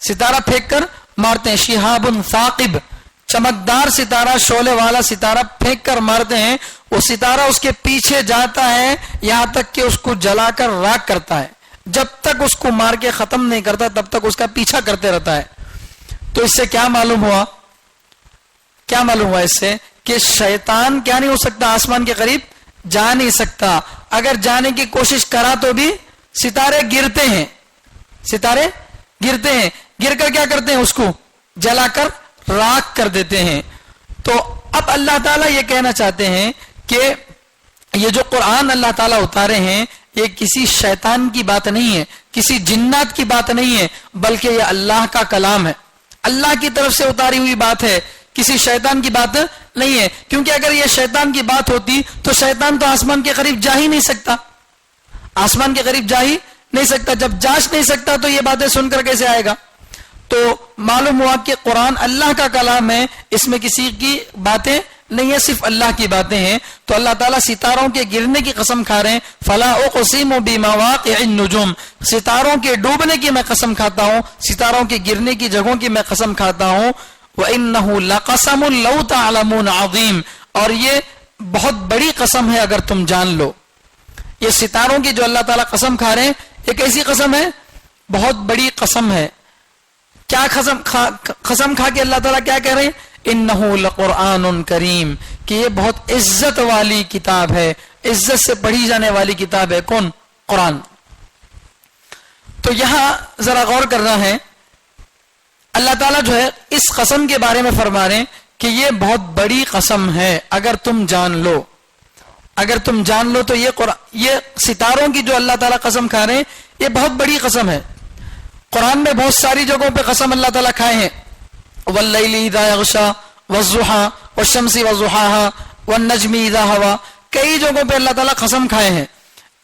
ستارہ پھینک کر مارتے ہیں. شہاب ثاقب, چمکدار ستارہ, شعلے والا ستارہ پھینک کر مارتے ہیں. وہ ستارہ اس کے پیچھے جاتا ہے یہاں تک کہ اس کو جلا کر راکھ کرتا ہے. جب تک اس کو مار کے ختم نہیں کرتا تب تک اس کا پیچھا کرتے رہتا ہے. تو اس سے کیا معلوم ہوا, کیا معلوم ہوا اس سے کہ شیطان کیا نہیں ہو سکتا, آسمان کے قریب جا نہیں سکتا. اگر جانے کی کوشش کرا تو بھی ستارے گرتے ہیں, ستارے گرتے ہیں, گر کر کیا کرتے ہیں, اس کو جلا کر راکھ کر دیتے ہیں. تو اب اللہ تعالیٰ یہ کہنا چاہتے ہیں کہ یہ جو قرآن اللہ تعالیٰ اتارے ہیں یہ کسی شیطان کی بات نہیں ہے, کسی جنات کی بات نہیں ہے, بلکہ یہ اللہ کا کلام ہے, اللہ کی طرف سے اتاری ہوئی بات ہے, کسی شیطان کی بات نہیں ہے. کیونکہ اگر یہ شیطان کی بات ہوتی تو شیطان تو آسمان کے قریب جا ہی نہیں سکتا, آسمان کے قریب جا ہی نہیں سکتا. جب جا نہیں سکتا تو یہ باتیں سن کر کیسے آئے گا. تو معلوم ہوا کہ قرآن اللہ کا کلام ہے، اس میں کسی کی باتیں نہیں ہے، صرف اللہ کی باتیں ہیں. تو اللہ تعالیٰ ستاروں کے گرنے کی قسم کھا رہے ہیں. فلا اقسم بمواقع النجوم، ستاروں کے ڈوبنے کی میں قسم کھاتا ہوں، ستاروں کے گرنے کی جگہوں کی میں قسم کھاتا ہوں. وَإِنَّهُ لَقَسَمٌ لَوْ تَعْلَمُونَ عَظِيمٌ، اور یہ بہت بڑی قسم ہے اگر تم جان لو. یہ ستاروں کی جو اللہ تعالیٰ قسم کھا رہے ہیں، یہ کیسی قسم ہے؟ بہت بڑی قسم ہے. کیا قسم کھا کے اللہ تعالیٰ کیا کہہ رہے ہیں؟ انہو لقرآن کریم، کہ یہ بہت عزت والی کتاب ہے، عزت سے پڑھی جانے والی کتاب ہے. کون؟ قرآن. تو یہاں ذرا غور کرنا ہے، اللہ تعالیٰ جو ہے اس قسم کے بارے میں فرما رہے ہیں کہ یہ بہت بڑی قسم ہے اگر تم جان لو. اگر تم جان لو تو یہ ستاروں کی جو اللہ تعالیٰ قسم کھا رہے ہیں یہ بہت بڑی قسم ہے. قرآن میں بہت ساری جگہوں پہ قسم اللہ تعالیٰ کھائے ہیں. واللیل اذا یغشا والضحی والشمس وضحاها والنجم اذا ہوا، کئی جگہوں پہ اللہ تعالیٰ قسم کھائے ہیں.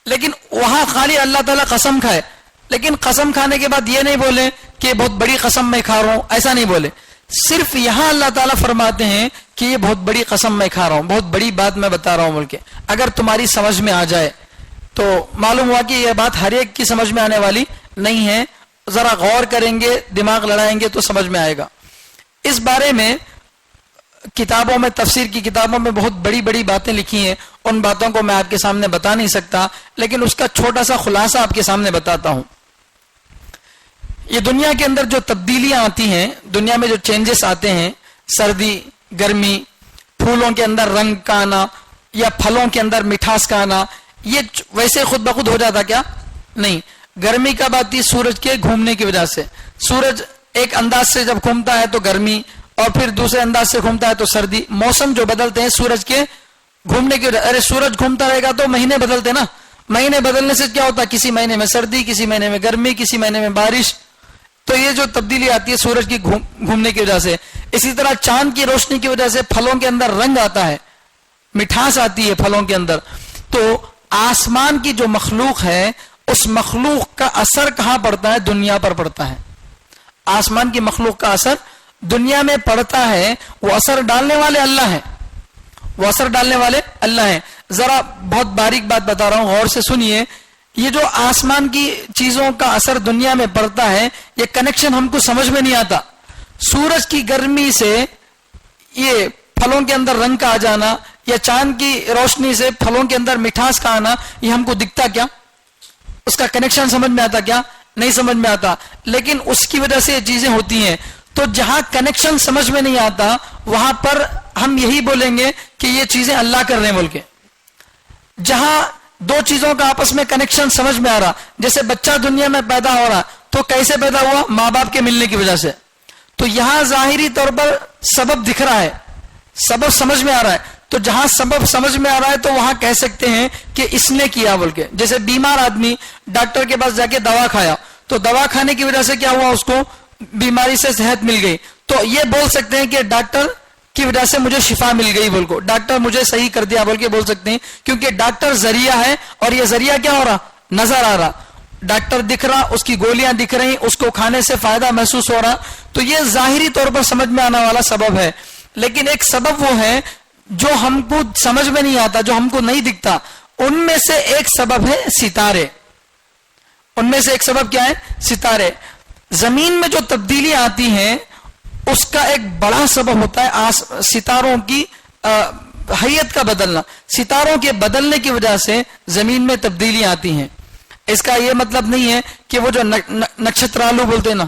لیکن وہاں خالی اللہ تعالیٰ قسم کھائے، لیکن قسم کھانے کے بعد یہ نہیں بولے کہ بہت بڑی قسم میں کھا رہا ہوں، ایسا نہیں بولے. صرف یہاں اللہ تعالیٰ فرماتے ہیں کہ یہ بہت بڑی قسم میں کھا رہا ہوں، بہت بڑی بات میں بتا رہا ہوں بول کے. اگر تمہاری سمجھ میں آ جائے تو معلوم ہوا کہ یہ بات ہر ایک کی سمجھ میں آنے والی نہیں ہے. ذرا غور کریں گے، دماغ لڑائیں گے تو سمجھ میں آئے گا. اس بارے میں کتابوں میں، تفسیر کی کتابوں میں بہت بڑی بڑی باتیں لکھی ہیں. ان باتوں کو میں آپ کے سامنے بتا نہیں سکتا، لیکن اس کا چھوٹا سا خلاصہ آپ کے سامنے بتاتا ہوں. یہ دنیا کے اندر جو تبدیلیاں آتی ہیں، دنیا میں جو چینجز آتے ہیں، سردی، گرمی، پھولوں کے اندر رنگ کا آنا یا پھلوں کے اندر مٹھاس کا آنا، یہ ویسے خود بخود ہو جاتا کیا؟ نہیں. گرمی کب آتی؟ سورج کے گھومنے کی وجہ سے. سورج ایک انداز سے جب گھومتا ہے تو گرمی، اور پھر دوسرے انداز سے گھومتا ہے تو سردی. موسم جو بدلتے ہیں سورج کے گھومنے کی وجہ. ارے سورج گھومتا رہے گا تو مہینے بدلتے نا، مہینے بدلنے سے کیا ہوتا ہے؟ کسی مہینے میں سردی، کسی مہینے میں گرمی، کسی مہینے میں بارش. تو یہ جو تبدیلی آتی ہے سورج کی گھومنے کی وجہ سے. اسی طرح چاند کی روشنی کی وجہ سے پھلوں کے اندر رنگ آتا ہے، مٹھاس آتی ہے پھلوں کے اندر. تو آسمان کی جو مخلوق ہے اس مخلوق کا اثر کہاں پڑتا ہے؟ دنیا پر پڑتا ہے. آسمان کی مخلوق کا اثر دنیا میں پڑتا ہے. وہ اثر ڈالنے والے اللہ ہیں، وہ اثر ڈالنے والے اللہ ہیں. ذرا بہت باریک بات بتا رہا ہوں، غور سے سنیے. یہ جو آسمان کی چیزوں کا اثر دنیا میں پڑتا ہے، یہ کنیکشن ہم کو سمجھ میں نہیں آتا. سورج کی گرمی سے یہ پھلوں کے اندر رنگ کا آ جانا، یا چاند کی روشنی سے پھلوں کے اندر مٹھاس کا آنا، یہ ہم کو دکھتا کیا؟ اس کا کنیکشن سمجھ میں آتا کیا؟ نہیں سمجھ میں آتا. لیکن اس کی وجہ سے یہ چیزیں ہوتی ہیں. تو جہاں کنیکشن سمجھ میں نہیں آتا وہاں پر ہم یہی بولیں گے کہ یہ چیزیں اللہ کر رہے ہیں بول کے. جہاں دو چیزوں کا آپس میں کنیکشن سمجھ میں آ رہا، جیسے بچہ دنیا میں پیدا ہو رہا تو کیسے پیدا ہوا؟ ماں باپ کے ملنے کی وجہ سے. تو یہاں ظاہری طور پر سبب دکھ رہا ہے، سبب سمجھ میں آ رہا ہے. تو جہاں سبب سمجھ میں آ رہا ہے تو وہاں کہہ سکتے ہیں کہ اس نے کیا بول کے. جیسے بیمار آدمی ڈاکٹر کے پاس جا کے دوا کھایا تو دوا کھانے کی وجہ سے کیا ہوا؟ اس کو بیماری سے صحت مل گئی. تو یہ بول سکتے ہیں کہ ڈاکٹر کی وجہ سے مجھے شفا مل گئی بول کو، ڈاکٹر مجھے صحیح کر دیا بول کے بول سکتے ہیں. کیونکہ ڈاکٹر ذریعہ ہے، اور یہ ذریعہ کیا ہو رہا؟ نظر آ رہا. ڈاکٹر دکھ رہا، اس کی گولیاں دکھ رہی، اس کو کھانے سے فائدہ محسوس ہو رہا. تو یہ ظاہری طور پر سمجھ میں آنے والا سبب ہے. لیکن ایک سبب وہ ہے جو ہم کو سمجھ میں نہیں آتا، جو ہم کو نہیں دکھتا. ان میں سے ایک سبب ہے ستارے. ان میں سے ایک سبب کیا ہے؟ ستارے. زمین میں جو تبدیلیاں آتی ہیں اس کا ایک بڑا سبب ہوتا ہے ستاروں کی حیت کا بدلنا. ستاروں کے بدلنے کی وجہ سے زمین میں تبدیلیاں آتی ہیں. اس کا یہ مطلب نہیں ہے کہ وہ جو نکشترالو بولتے ہیں نا،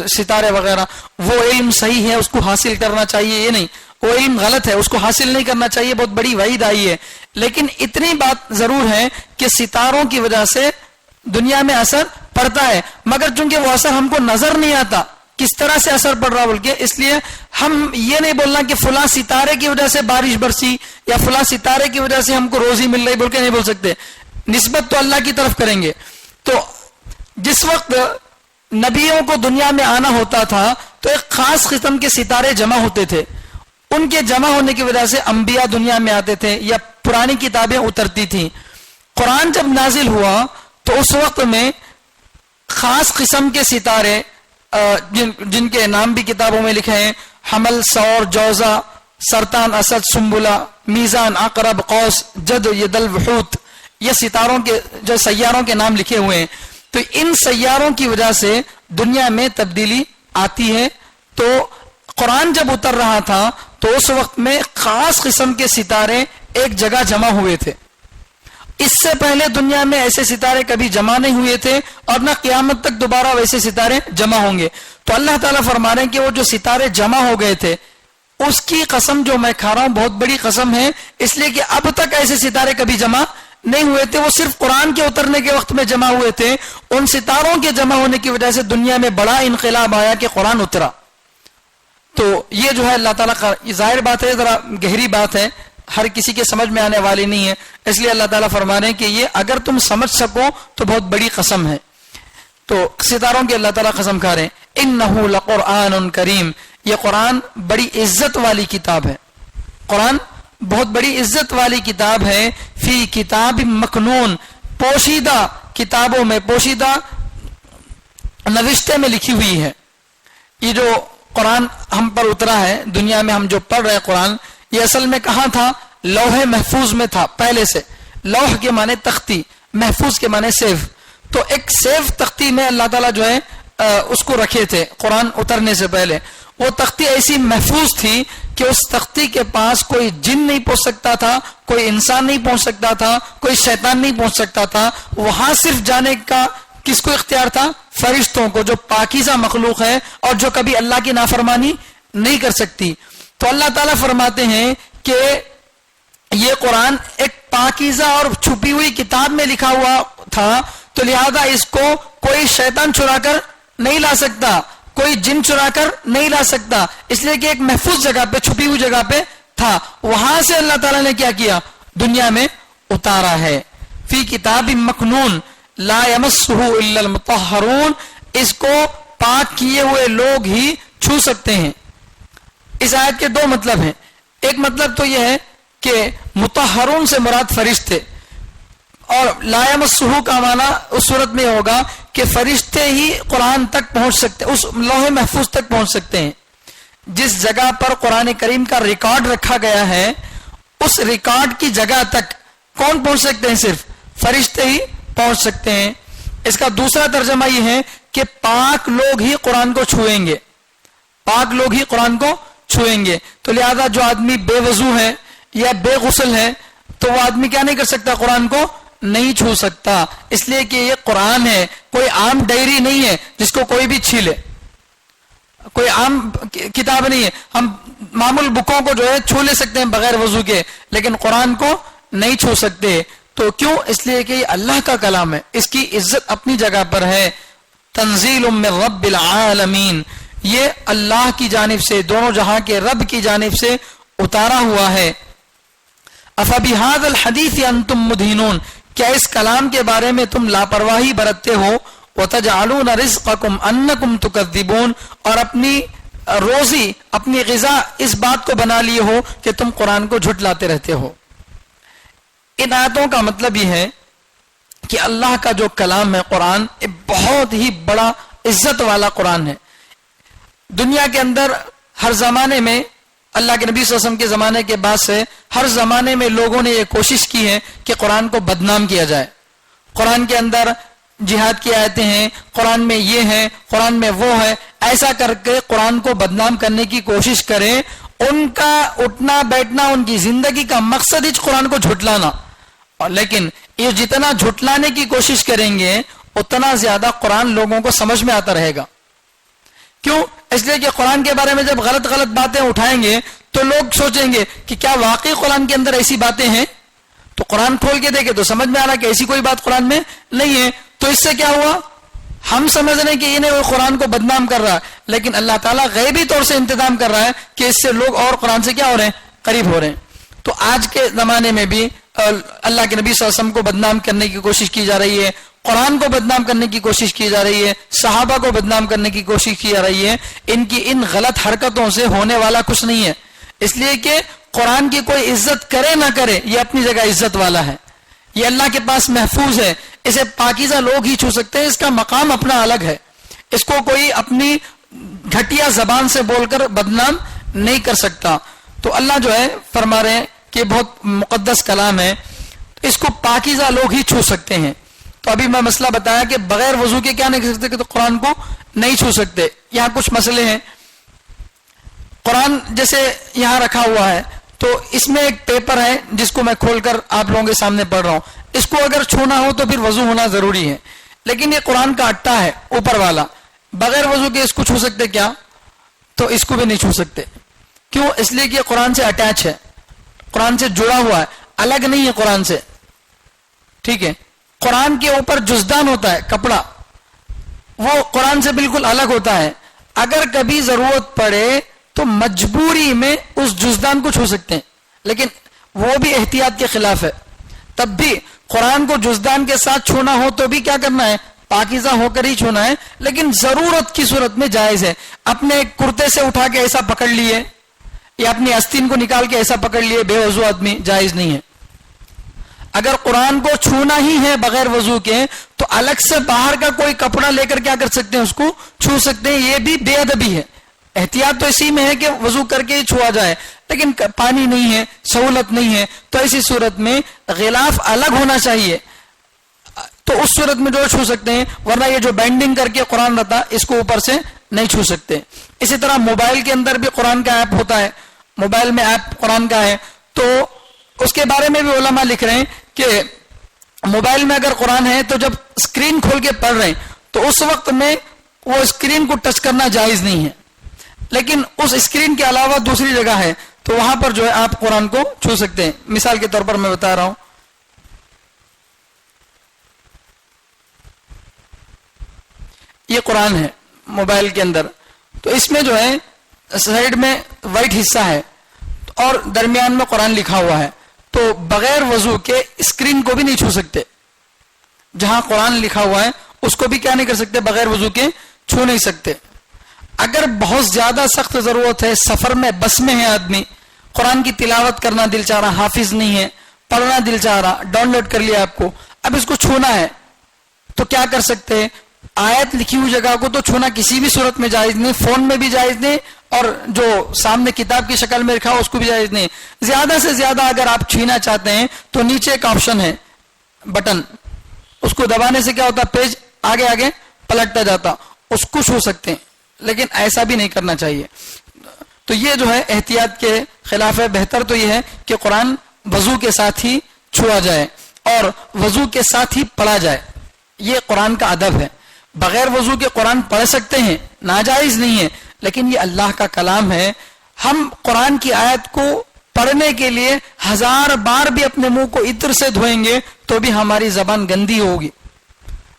ستارے وغیرہ، وہ علم صحیح ہے اس کو حاصل کرنا چاہیے، یہ نہیں. وہ علم غلط ہے، اس کو حاصل نہیں کرنا چاہیے، بہت بڑی وعید آئی ہے. لیکن اتنی بات ضرور ہے کہ ستاروں کی وجہ سے دنیا میں اثر پڑتا ہے. مگر چونکہ وہ اثر ہم کو نظر نہیں آتا کس طرح سے اثر پڑ رہا بول کے، اس لیے ہم یہ نہیں بولنا کہ فلاں ستارے کی وجہ سے بارش برسی یا فلاں ستارے کی وجہ سے ہم کو روزی مل رہی بول کے نہیں بول سکتے. نسبت تو اللہ کی طرف کریں گے. تو جس وقت نبیوں کو دنیا میں آنا ہوتا تھا تو ایک خاص قسم کے ستارے جمع ہوتے تھے. ان کے جمع ہونے کی وجہ سے انبیاء دنیا میں آتے تھے یا پرانی کتابیں اترتی تھیں. قرآن جب نازل ہوا تو اس وقت میں خاص قسم کے ستارے جن کے نام بھی کتابوں میں لکھے ہیں، حمل، سور، جوزا، سرطان، اسد، سنبلہ، میزان، عقرب، قوس، جد، یدل، وحوت، یہ ستاروں کے جو سیاروں کے نام لکھے ہوئے ہیں. تو ان سیاروں کی وجہ سے دنیا میں تبدیلی آتی ہے. تو قرآن جب اتر رہا تھا تو اس وقت میں خاص قسم کے ستارے ایک جگہ جمع ہوئے تھے. اس سے پہلے دنیا میں ایسے ستارے کبھی جمع نہیں ہوئے تھے اور نہ قیامت تک دوبارہ ویسے ستارے جمع ہوں گے. تو اللہ تعالیٰ فرما رہے ہیں کہ وہ جو ستارے جمع ہو گئے تھے اس کی قسم جو میں کھا رہا ہوں بہت بڑی قسم ہے، اس لیے کہ اب تک ایسے ستارے کبھی جمع نہیں ہوئے تھے. وہ صرف قرآن کے اترنے کے وقت میں جمع ہوئے تھے. ان ستاروں کے جمع ہونے کی وجہ سے دنیا میں بڑا انقلاب آیا کہ قرآن اترا. تو یہ جو ہے اللہ تعالیٰ کا ظاہر بات ہے، ذرا گہری بات ہے، ہر کسی کے سمجھ میں آنے والی نہیں ہے. اس لیے اللہ تعالیٰ فرما رہے ہیں کہ یہ اگر تم سمجھ سکو تو بہت بڑی قسم ہے. تو ستاروں کی اللہ تعالیٰ قسم کھا رہے ہیں. انہ لقرآن کریم، یہ قرآن بڑی عزت والی کتاب ہے. قرآن بہت بڑی عزت والی کتاب ہے. فی کتاب مکنون، پوشیدہ کتابوں میں، پوشیدہ نوشتے میں لکھی ہوئی ہے. یہ جو قرآن ہم پر اترا ہے، دنیا میں ہم جو پڑھ رہے قرآن، یہ اصل میں کہاں تھا؟ لوح محفوظ میں تھا پہلے سے. لوح کے معنی تختی، محفوظ کے معنی سیف. تو ایک سیف تختی میں اللہ تعالیٰ جو ہے اس کو رکھے تھے قرآن اترنے سے پہلے. وہ تختی ایسی محفوظ تھی کہ اس تختی کے پاس کوئی جن نہیں پہنچ سکتا تھا، کوئی انسان نہیں پہنچ سکتا تھا، کوئی شیطان نہیں پہنچ سکتا تھا. وہاں صرف جانے کا کس کو اختیار تھا؟ فرشتوں کو، جو پاکیزہ مخلوق ہے اور جو کبھی اللہ کی نافرمانی نہیں کر سکتی. تو اللہ تعالیٰ فرماتے ہیں کہ یہ قرآن ایک پاکیزہ اور چھپی ہوئی کتاب میں لکھا ہوا تھا، تو لہذا اس کو کوئی شیطان چرا کر نہیں لا سکتا، کوئی جن چرا کر نہیں لا سکتا، اس لیے کہ ایک محفوظ جگہ پہ، چھپی ہوئی جگہ پہ تھا. وہاں سے اللہ تعالیٰ نے کیا کیا؟ دنیا میں اتارا ہے. فی کتاب مکنون لا یمسہ الا المطہرون، اس کو پاک کیے ہوئے لوگ ہی چھو سکتے ہیں. اس آیت کے دو مطلب ہیں. ایک مطلب تو یہ ہے کہ مطہرون سے مراد فرشتے، اور لا یمسہ کا معنی اس صورت میں ہوگا کہ فرشتے ہی قرآن تک پہنچ سکتے، اس لوح محفوظ تک پہنچ سکتے ہیں. جس جگہ پر قرآن کریم کا ریکارڈ رکھا گیا ہے اس ریکارڈ کی جگہ تک کون پہنچ سکتے ہیں؟ صرف فرشتے ہی پہنچ سکتے ہیں. اس کا دوسرا ترجمہ یہ ہے کہ پاک لوگ ہی قرآن کو چھوئیں گے، پاک لوگ ہی قرآن کو چھوئیں گے. تو لہذا جو آدمی بے وضو ہے یا بے غسل ہے تو وہ آدمی کیا نہیں کر سکتا؟ قرآن کو نہیں چھو سکتا، اس لیے کہ یہ قرآن ہے، کوئی عام ڈائری نہیں ہے جس کو کوئی بھی چھیلے، کوئی عام کتاب نہیں ہے. ہم معمول بکوں کو جو ہے چھو لے سکتے ہیں بغیر وضو کے، لیکن قرآن کو نہیں چھو سکتے. تو کیوں؟ اس لیے کہ یہ اللہ کا کلام ہے، اس کی عزت اپنی جگہ پر ہے. تنزیل من رب العالمین، یہ اللہ کی جانب سے، دونوں جہاں کے رب کی جانب سے اتارا ہوا ہے. افبہذا الحدیث انتم مدہنون، کیا اس کلام کے بارے میں تم لاپرواہی برتتے ہو؟ وتجعلون رزقکم انکم تکذبون، اور اپنی روزی، اپنی غذا اس بات کو بنا لیے ہو کہ تم قرآن کو جھٹلاتے رہتے ہو. ان آیتوں کا مطلب یہ ہے کہ اللہ کا جو کلام ہے قرآن، یہ بہت ہی بڑا عزت والا قرآن ہے. دنیا کے اندر ہر زمانے میں، اللہ کے نبی صلی اللہ علیہ وسلم کے زمانے کے بعد سے ہر زمانے میں لوگوں نے یہ کوشش کی ہے کہ قرآن کو بدنام کیا جائے. قرآن کے اندر جہاد کی آیتیں ہیں، قرآن میں یہ ہے، قرآن میں وہ ہے، ایسا کر کے قرآن کو بدنام کرنے کی کوشش کریں. ان کا اٹھنا بیٹھنا، ان کی زندگی کا مقصد ہی قرآن کو جھٹلانا. اور لیکن یہ جتنا جھٹلانے کی کوشش کریں گے اتنا زیادہ قرآن لوگوں کو سمجھ میں آتا رہے گا. کیوں؟ اس لیے کہ قرآن کے بارے میں جب غلط غلط باتیں اٹھائیں گے تو لوگ سوچیں گے کہ کیا واقعی قرآن کے اندر ایسی باتیں ہیں؟ تو قرآن کھول کے دیکھے تو سمجھ میں آ رہا کہ ایسی کوئی بات قرآن میں نہیں ہے. تو اس سے کیا ہوا؟ ہم سمجھ رہے ہیں کہ انہیں وہ قرآن کو بدنام کر رہا ہے، لیکن اللہ تعالیٰ غیبی طور سے انتظام کر رہا ہے کہ اس سے لوگ اور قرآن سے کیا ہو رہے ہیں؟ قریب ہو رہے ہیں. تو آج کے زمانے میں بھی اللہ کے نبی صلی اللہ علیہ وسلم کو بدنام کرنے کی کوشش کی جا رہی ہے، قرآن کو بدنام کرنے کی کوشش کی جا رہی ہے، صحابہ کو بدنام کرنے کی کوشش کی جا رہی ہے. ان غلط حرکتوں سے ہونے والا کچھ نہیں ہے، اس لیے کہ قرآن کی کوئی عزت کرے نہ کرے یہ اپنی جگہ عزت والا ہے، یہ اللہ کے پاس محفوظ ہے، اسے پاکیزہ لوگ ہی چھو سکتے ہیں، اس کا مقام اپنا الگ ہے. اس کو کوئی اپنی گھٹیا زبان سے بول کر بدنام نہیں کر سکتا. تو اللہ جو ہے فرما رہے ہیں کہ بہت مقدس کلام ہے, اس کو پاکیزہ لوگ ہی چھو سکتے ہیں. تو ابھی میں مسئلہ بتایا کہ بغیر وضو کے کیا نہیں کر سکتے, کہ تو قرآن کو نہیں چھو سکتے. یہاں کچھ مسئلے ہیں. قرآن جیسے یہاں رکھا ہوا ہے تو اس میں ایک پیپر ہے جس کو میں کھول کر آپ لوگوں کے سامنے پڑھ رہا ہوں. اس کو اگر چھونا ہو تو پھر وضو ہونا ضروری ہے, لیکن یہ قرآن کا اٹا ہے اوپر والا, بغیر وضو کے اس کو چھو سکتے کیا؟ تو اس کو بھی نہیں چھو سکتے. کیوں؟ اس لیے کہ یہ قرآن سے اٹیچ ہے, قرآن سے جڑا ہوا ہے, الگ نہیں ہے قرآن سے. ٹھیک ہے, قرآن کے اوپر جزدان ہوتا ہے کپڑا, وہ قرآن سے بالکل الگ ہوتا ہے. اگر کبھی ضرورت پڑے تو مجبوری میں اس جزدان کو چھو سکتے ہیں, لیکن وہ بھی احتیاط کے خلاف ہے. تب بھی قرآن کو جزدان کے ساتھ چھونا ہو تو بھی کیا کرنا ہے؟ پاکیزہ ہو کر ہی چھونا ہے, لیکن ضرورت کی صورت میں جائز ہے. اپنے کرتے سے اٹھا کے ایسا پکڑ لیے یا اپنی آستین کو نکال کے ایسا پکڑ لیے بے وضو آدمی, جائز نہیں ہے. اگر قرآن کو چھونا ہی ہے بغیر وضو کے تو الگ سے باہر کا کوئی کپڑا لے کر کیا کر سکتے ہیں؟ اس کو چھو سکتے ہیں. یہ بھی بے ادبی ہے. احتیاط تو اسی میں ہے کہ وضو کر کے ہی چھوا جائے, لیکن پانی نہیں ہے, سہولت نہیں ہے, تو ایسی صورت میں غلاف الگ ہونا چاہیے. تو اس صورت میں جو چھو سکتے ہیں, ورنہ یہ جو بینڈنگ کر کے قرآن رہتا اس کو اوپر سے نہیں چھو سکتے. اسی طرح موبائل کے اندر بھی قرآن کا ایپ ہوتا ہے, موبائل میں ایپ قرآن کا ہے, تو اس کے بارے میں بھی علماء لکھ رہے ہیں کہ موبائل میں اگر قرآن ہے تو جب اسکرین کھول کے پڑھ رہے ہیں تو اس وقت میں وہ اسکرین کو ٹچ کرنا جائز نہیں ہے, لیکن اس اسکرین کے علاوہ دوسری جگہ ہے تو وہاں پر جو ہے آپ قرآن کو چھو سکتے ہیں. مثال کے طور پر میں بتا رہا ہوں, یہ قرآن ہے موبائل کے اندر, تو اس میں جو ہے سائڈ میں وائٹ حصہ ہے اور درمیان میں قرآن لکھا ہوا ہے, تو بغیر وضو کے اسکرین کو بھی نہیں چھو سکتے. جہاں قرآن لکھا ہوا ہے اس کو بھی کیا نہیں کر سکتے, بغیر وضو کے چھو نہیں سکتے. اگر بہت زیادہ سخت ضرورت ہے, سفر میں بس میں ہے آدمی, قرآن کی تلاوت کرنا دل چاہ رہا, حافظ نہیں ہے, پڑھنا دل چاہ رہا, ڈاؤن لوڈ کر لیا آپ کو, اب اس کو چھونا ہے تو کیا کر سکتے ہیں؟ آیت لکھی ہوئی جگہ کو تو چھونا کسی بھی صورت میں جائز نہیں, فون میں بھی جائز نہیں, اور جو سامنے کتاب کی شکل میں لکھا ہو اس کو بھی جائز نہیں. زیادہ سے زیادہ اگر آپ چھینا چاہتے ہیں تو نیچے ایک آپشن ہے بٹن, اس کو دبانے سے کیا ہوتا, پیج آگے آگے پلٹتا جاتا, اس کو چھو سکتے ہیں, لیکن ایسا بھی نہیں کرنا چاہیے. تو یہ جو ہے احتیاط کے خلاف ہے. بہتر تو یہ ہے کہ قرآن وضو کے ساتھ ہی چھوا جائے اور وضو کے ساتھ ہی پڑھا جائے. یہ قرآن کا ادب ہے. بغیر وضو کے قرآن پڑھ سکتے ہیں, ناجائز نہیں ہے, لیکن یہ اللہ کا کلام ہے. ہم قرآن کی آیت کو پڑھنے کے لیے 1000 بار بھی اپنے منہ کو عطر سے دھوئیں گے تو بھی ہماری زبان گندی ہوگی.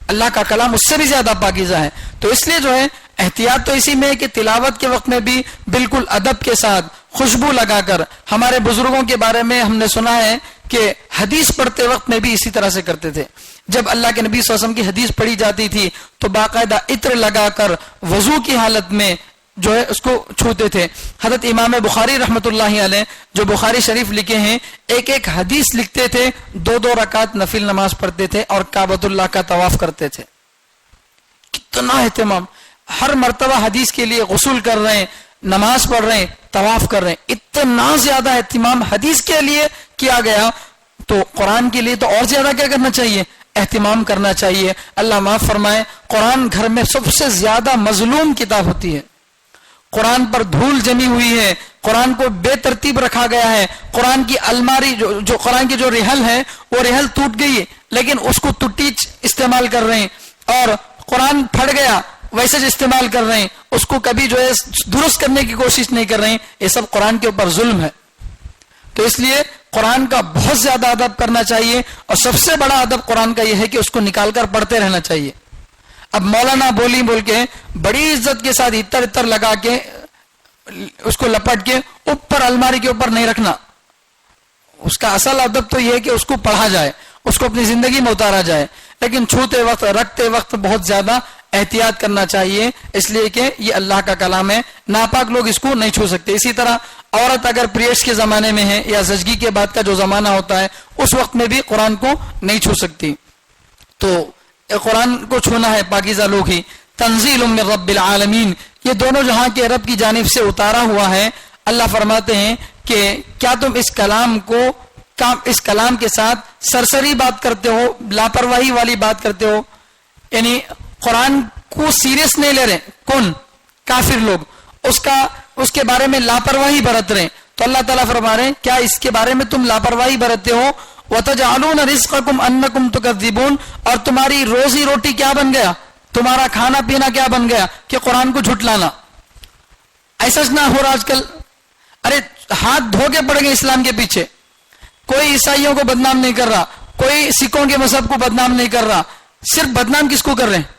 اللہ کا کلام اس سے بھی زیادہ پاکیزہ ہے. تو اس لیے جو ہے احتیاط تو اسی میں ہے کہ تلاوت کے وقت میں بھی بالکل ادب کے ساتھ خوشبو لگا کر. ہمارے بزرگوں کے بارے میں ہم نے سنا ہے کہ حدیث پڑھتے وقت میں بھی اسی طرح سے کرتے تھے. جب اللہ کے نبی صلی اللہ علیہ وسلم کی حدیث پڑھی جاتی تھی تو باقاعدہ عطر لگا کر وضو کی حالت میں جو ہے اس کو چھوتے تھے. حضرت امام بخاری رحمت اللہ علیہ جو بخاری شریف لکھے ہیں, ایک ایک حدیث لکھتے تھے, 2 رکعت نفل نماز پڑھتے تھے اور کعبۃ اللہ کا طواف کرتے تھے. کتنا اہتمام, ہر مرتبہ حدیث کے لیے غسل کر رہے ہیں, نماز پڑھ رہے ہیں, طواف کر رہے ہیں. اتنا زیادہ اہتمام حدیث کے لیے کیا گیا, تو قرآن کے لیے تو اور زیادہ کیا کرنا چاہیے, اہتمام کرنا چاہیے. اللہ معاف فرمائے, قرآن گھر میں سب سے زیادہ مظلوم کتاب ہوتی ہے. قرآن پر دھول جمی ہوئی ہے, قرآن کو بے ترتیب رکھا گیا ہے. قرآن کی الماری جو قرآن کی جو رحل ہے وہ رحل ٹوٹ گئی ہے, لیکن اس کو ٹوٹی استعمال کر رہے ہیں, اور قرآن پھٹ گیا ویسے جو استعمال کر رہے ہیں, اس کو کبھی جو ہے درست کرنے کی کوشش نہیں کر رہے ہیں. یہ سب قرآن کے اوپر ظلم ہے. تو اس لیے قرآن کا بہت زیادہ ادب کرنا چاہیے, اور سب سے بڑا ادب قرآن کا یہ ہے کہ اس کو نکال کر پڑھتے رہنا چاہیے. اب مولانا بولی بول کے بڑی عزت کے ساتھ عطر لگا کے اس کو لپٹ کے اوپر الماری کے اوپر نہیں رکھنا. اس کا اصل ادب تو یہ ہے کہ اس کو پڑھا جائے, اس کو اپنی زندگی میں اتارا جائے, لیکن چھوتے وقت رکھتے وقت بہت زیادہ احتیاط کرنا چاہیے, اس لیے کہ یہ اللہ کا کلام ہے. ناپاک لوگ اس کو نہیں چھو سکتے. اسی طرح عورت اگر پیریڈس کے زمانے میں ہے یا زچگی کے بعد کا جو زمانہ ہوتا ہے اس وقت میں بھی قرآن کو نہیں چھو سکتی. تو قرآن کو چھونا ہے پاکیزہ لوگ ہی. تنزیل من رب العالمین، یہ دونوں جہاں کے رب کی جانب سے اتارا ہوا ہے۔ اللہ فرماتے ہیں کہ کیا تم اس کلام کے ساتھ سرسری بات کرتے ہو، لاپرواہی والی بات کرتے ہو، یعنی قرآن کو سیریس نہیں لے رہے، کون کافر لوگ اس کے بارے میں لاپرواہی برت رہے ہیں۔ تو اللہ تعالیٰ فرما رہے ہیں کیا اس کے بارے میں تم لاپرواہی برتتے ہو؟ وَتَجْعَلُونَ رِزْقَكُمْ أَنَّكُمْ تُكَذِّبُونَ، اور تمہاری روزی روٹی کیا بن گیا، تمہارا کھانا پینا کیا بن گیا کہ قرآن کو جھٹلانا۔ ایسا نہ ہو رہا آج کل، ارے ہاتھ دھو کے پڑ گئے اسلام کے پیچھے، کوئی عیسائیوں کو بدنام نہیں کر رہا، کوئی سکھوں کے مذہب کو بدنام نہیں کر رہا، صرف بدنام کس کو کر رہے ہیں؟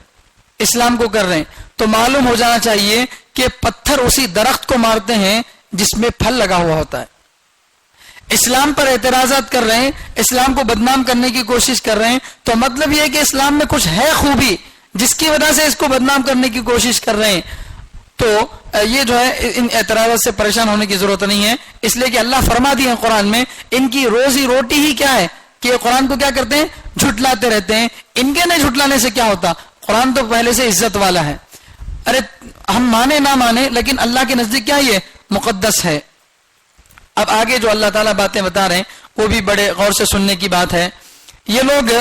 اسلام کو کر رہے ہیں۔ تو معلوم ہو جانا چاہیے کہ پتھر اسی درخت کو مارتے ہیں جس میں پھل لگا ہوا ہوتا ہے۔ اسلام پر اعتراضات کر رہے ہیں، اسلام کو بدنام کرنے کی کوشش کر رہے ہیں، تو مطلب یہ ہے کہ اسلام میں کچھ ہے خوبی جس کی وجہ سے اس کو بدنام کرنے کی کوشش کر رہے ہیں۔ تو یہ جو ہے ان اعتراضات سے پریشان ہونے کی ضرورت نہیں ہے، اس لیے کہ اللہ فرما دیے ہیں قرآن میں ان کی روزی روٹی ہی کیا ہے کہ یہ قرآن کو کیا کرتے ہیں، جھٹلاتے رہتے ہیں۔ ان کے نہیں جھٹلانے سے کیا ہوتا، قرآن تو پہلے سے عزت والا ہے، ارے ہم مانے نہ مانے لیکن اللہ کے نزدیک کیا یہ مقدس ہے۔ اب آگے جو اللہ تعالیٰ باتیں بتا رہے ہیں وہ بھی بڑے غور سے سننے کی بات ہے۔ یہ لوگ